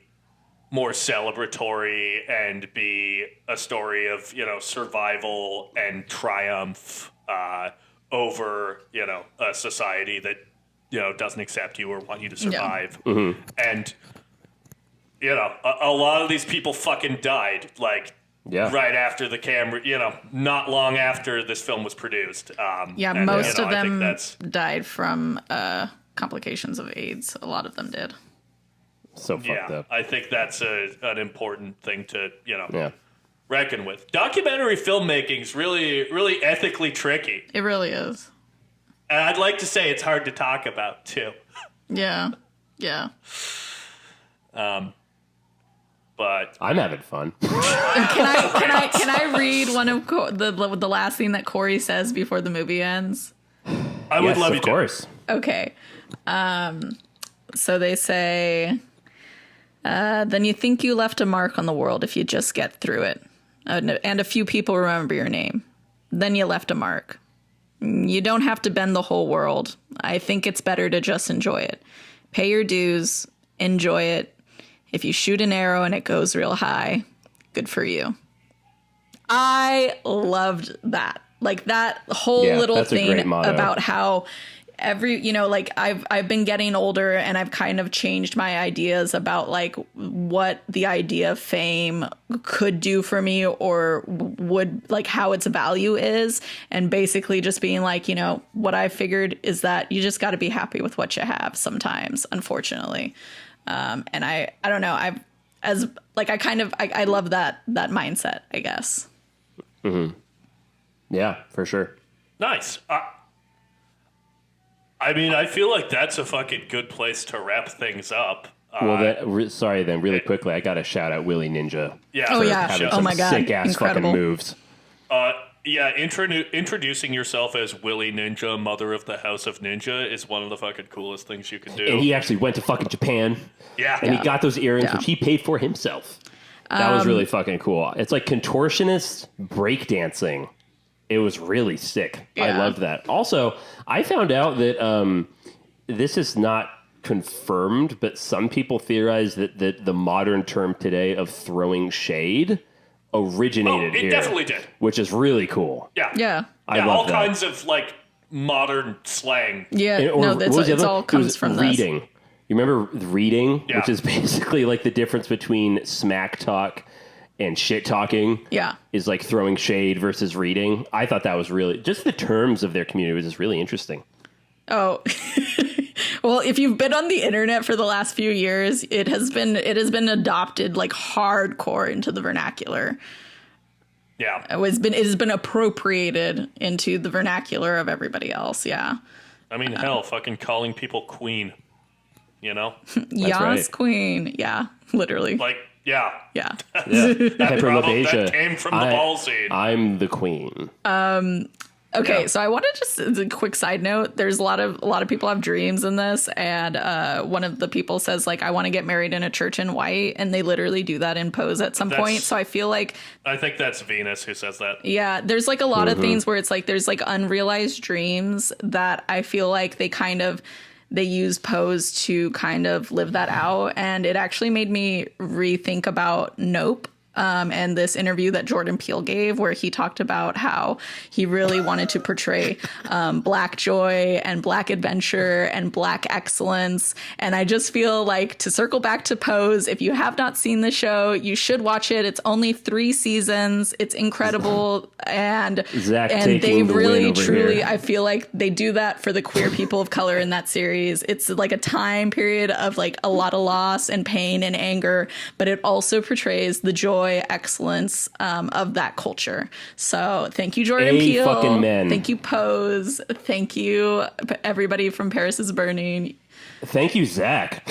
more celebratory and be a story of, survival and triumph over, a society that, doesn't accept you or want you to survive. Yeah. Mm-hmm. And, a lot of these people fucking died, like, right after the camera, not long after this film was produced. Most of them died from complications of AIDS. A lot of them did. So fucked up. I think that's an important thing to, reckon with. Documentary filmmaking's really, really ethically tricky. It really is. And I'd like to say it's hard to talk about, too. Yeah. But I'm having fun. Can I read one of the last thing that Corey says before the movie ends? I would love you to. Of course. Okay. So they say... then you think you left a mark on the world if you just get through it. And a few people remember your name. Then you left a mark. You don't have to bend the whole world. I think it's better to just enjoy it. Pay your dues. Enjoy it. If you shoot an arrow and it goes real high, good for you. I loved that. Like that whole little thing about how... I've been getting older and I've kind of changed my ideas about like what the idea of fame could do for me or would like how its value is. And basically just being like, what I figured is that you just got to be happy with what you have sometimes, unfortunately. And I don't know. I love that mindset, I guess. Mm-hmm. Yeah, for sure. Nice. I feel like that's a fucking good place to wrap things up. Really quickly, I got to shout out Willy Ninja. Yeah. Oh, yeah. Oh, my God. Sick-ass fucking moves. Introducing yourself as Willy Ninja, mother of the House of Ninja, is one of the fucking coolest things you can do. And he actually went to fucking Japan. Yeah. And he got those earrings, which he paid for himself. That was really fucking cool. It's like contortionist breakdancing. It was really sick. I Yeah. loved that. Also, I found out that this is not confirmed, but some people theorize that the modern term today of throwing shade originated it here. definitely did. Which is really cool. Yeah. Yeah. I Yeah, love all that. kinds of like modern slang. Yeah. Or No, what was the it's other? all It comes was from this. reading. You remember reading, Yeah. which is basically like the difference between smack talk and shit talking. Yeah. Is like throwing shade versus reading. I thought that was really just the terms of their community was just really interesting. Oh, well, if you've been on the internet for the last few years, it has been adopted like hardcore into the vernacular. Yeah. It has been appropriated into the vernacular of everybody else. Yeah. I mean, hell, fucking calling people queen. You know? Yas right. queen. Yeah. Literally. Like, yeah. Yeah. That Hyperlopecia. that came from the ball scene. I'm the queen. Okay, Yeah. so I want to just as a quick side note. There's a lot of people have dreams in this, and one of the people says like, "I want to get married in a church in white," and they literally do that in Pose at some point. So I feel like, I think that's Venus who says that. yeah, there's like a lot of things where it's like there's like unrealized dreams that I feel like they use Pose to kind of live that out, and it actually made me rethink about Nope. And this interview that Jordan Peele gave, where he talked about how he really wanted to portray Black joy and Black adventure and Black excellence. And I just feel like, to circle back to Pose, if you have not seen the show, you should watch it. It's only 3 seasons. It's incredible. And Zack they taking the really, win over truly, here. I feel like they do that for the queer people of color in that series. It's like a time period of like a lot of loss and pain and anger, but it also portrays the joy, excellence of that culture. So thank you, Jordan Peele. fucking men. Thank you, Pose. Thank you, everybody from Paris is Burning. Thank you, Zach,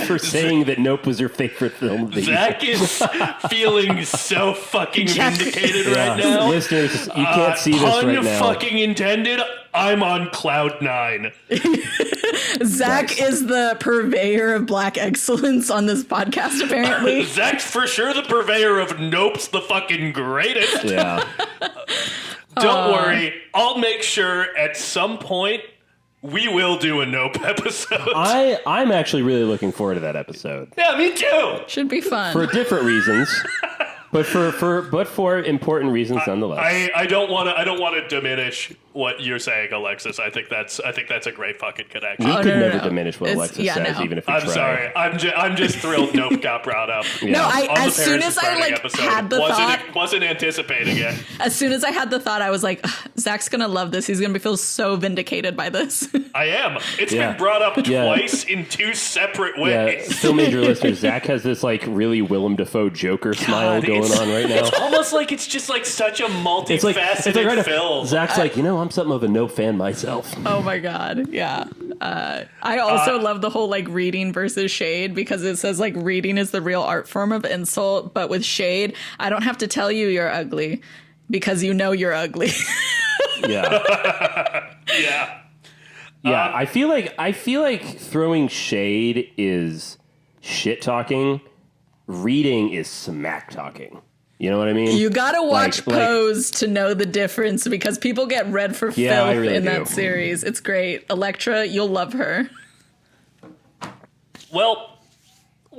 for saying that Nope was your favorite film of the year. Zach is feeling so fucking vindicated right now. Listeners, you can't see this right Pun now. fucking intended. I'm on cloud 9. Zach is the purveyor of Black excellence on this podcast, apparently. Zach's for sure the purveyor of Nope's the fucking greatest. Yeah. Don't worry. I'll make sure at some point we will do a Nope episode. I'm actually really looking forward to that episode. Yeah, me too. Should be fun. For different reasons. But for important reasons nonetheless. I don't want to diminish what you're saying, Alexis. I think that's a great fucking connection. We could no, never no. diminish what It's- Alexis yeah, says, no. even if we I'm try. sorry. I'm just thrilled Nope got brought up. No, On the as soon Paris as I Burning like episode. had the thought, wasn't anticipating it. as soon as I had the thought, I was like, Zach's gonna love this. He's gonna feel so vindicated by this. I am. It's Yeah. been brought up Yeah. twice in 2 separate Yeah, ways. Film Major listeners, Zach has this like really Willem Dafoe Joker smile going it's- on right now. It's almost like it's just like such a multifaceted right now, film. Zach's like, I'm something of a Nope fan myself. Oh my god, yeah. I also love the whole like reading versus shade, because it says like reading is the real art form of insult, but with shade, I don't have to tell you you're ugly because you know you're ugly. Yeah. Yeah. Yeah, I feel like throwing shade is shit talking. Reading is smack talking. You know what I mean? You gotta watch Like- Pose to know the difference, because people get red for Yeah, I filth really in that do. series. It's great. Electra, you'll love her. Well,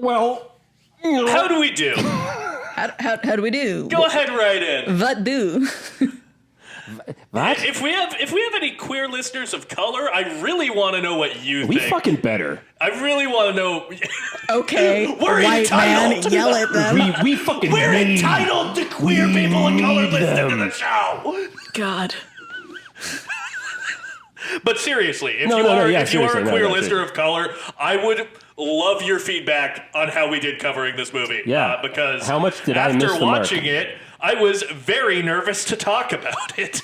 how do we do? How do we do? Go ahead right in. What do? What? If we have any queer listeners of color, I really want to know what you We think. fucking better. I really want to know. Okay, We're white man, entitled. yell at them. We fucking We're need- entitled to queer people of color need listening to them. the show. God. But seriously, if No, you no, no, are yeah, if you are seriously, a no, queer no, listener seriously. of color, I would love your feedback on how we did covering this movie. Yeah. Because How much did I after miss the mark? watching it, I was very nervous to talk about it.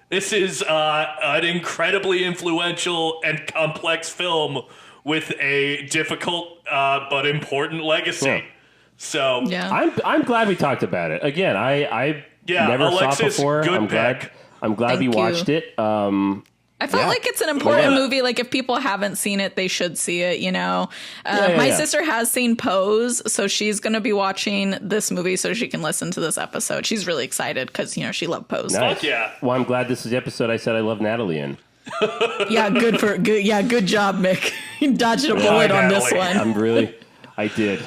This is an incredibly influential and complex film with a difficult but important legacy. Yeah. So Yeah. I'm glad we talked about it. Again, I Yeah, never saw it Alexis, before. good I'm pick. glad we Thank you. watched it. I felt like it's an important movie. Like, if people haven't seen it, they should see it, you know? My sister has seen Pose, so she's going to be watching this movie so she can listen to this episode. She's really excited because, you know, she loved Pose. Nice. Fuck yeah. Well, I'm glad this is the episode I said I love Natalie in. Yeah, good job, Mick. You dodged a bullet on this one. I did.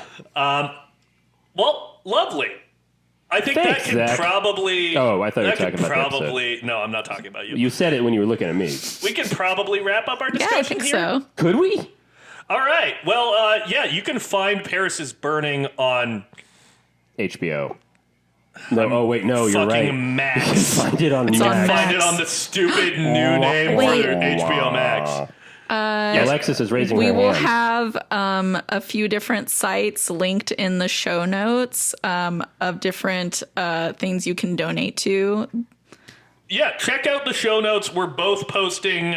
Well, lovely. I think Thanks, that can Zack. probably... Oh, I thought you were talking about probably, no, I'm not talking about you. You said it when you were looking at me. We can probably wrap up our Yeah, discussion I think here. so. Could we? All right. Well, yeah, you can find Paris is Burning on HBO. No, you're fucking right. Max. Find it on It's Max. on Max. Find it on the stupid new name for Wait. HBO Max. Alexis is raising her We will hand. have a few different sites linked in the show notes of different things you can donate to. Yeah, check out the show notes. We're both posting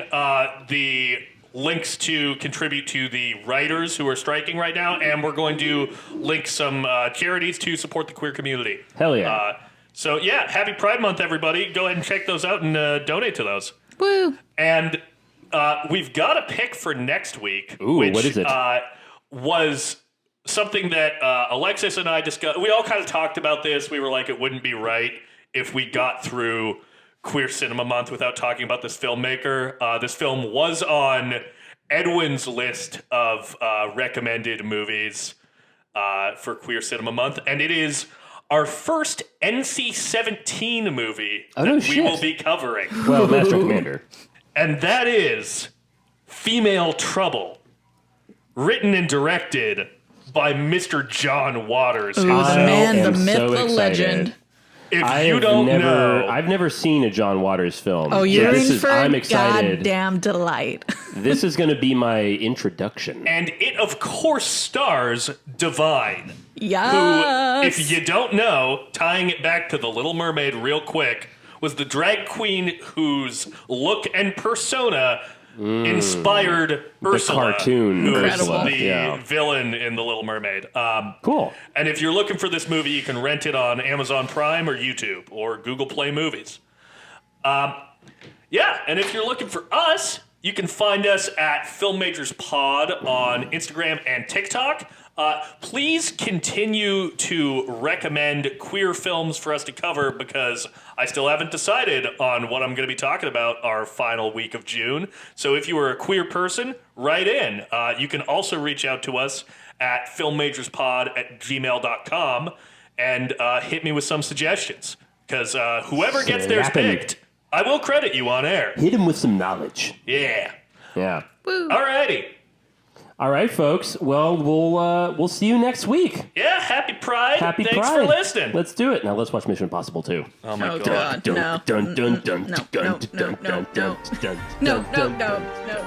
the links to contribute to the writers who are striking right now, and we're going to link some charities to support the queer community. Hell yeah. So, yeah, happy Pride Month, everybody. Go ahead and check those out and donate to those. Woo! And we've got a pick for next week. Ooh, which, what is it? Was something that Alexis and I discussed. We all kind of talked about this. We were like, it wouldn't be right if we got through Queer Cinema Month without talking about this filmmaker. This film was on Edwin's list of recommended movies for Queer Cinema Month, and it is our first NC-17 movie that we will be covering. Well, Master Commander. And that is Female Trouble, written and directed by Mr. John Waters. Ooh, the himself. man, the am myth, so the excited. legend. If you don't know, I've never seen a John Waters film. Oh, you're This in is- for I'm excited. goddamn delight. This is going to be my introduction. and it of course stars Divine, who, Yes. if you don't know, tying it back to The Little Mermaid real quick, was the drag queen whose look and persona inspired Ursula, cartoon who's Ursula, the yeah. villain in The Little Mermaid. Cool. And if you're looking for this movie, you can rent it on Amazon Prime or YouTube or Google Play Movies. Yeah, and if you're looking for us, you can find us at Film Majors Pod on Instagram and TikTok. Please continue to recommend queer films for us to cover because I still haven't decided on what I'm going to be talking about our final week of June. So if you are a queer person, write in. You can also reach out to us at filmmajorspod@gmail.com and hit me with some suggestions. Because whoever gets theirs Slapping. picked, I will credit you on air. Hit him with some knowledge. Yeah. Yeah. Woo. Alrighty. All right, folks. Well, we'll see you next week. Yeah, happy Pride. Happy Thanks Pride. for listening. Let's do it. Now let's watch Mission Impossible 2. Oh my Oh, God. God. No. Dun, dun, dun, No, dun, no, dun, no, dun, no, dun, no, dun. no, no.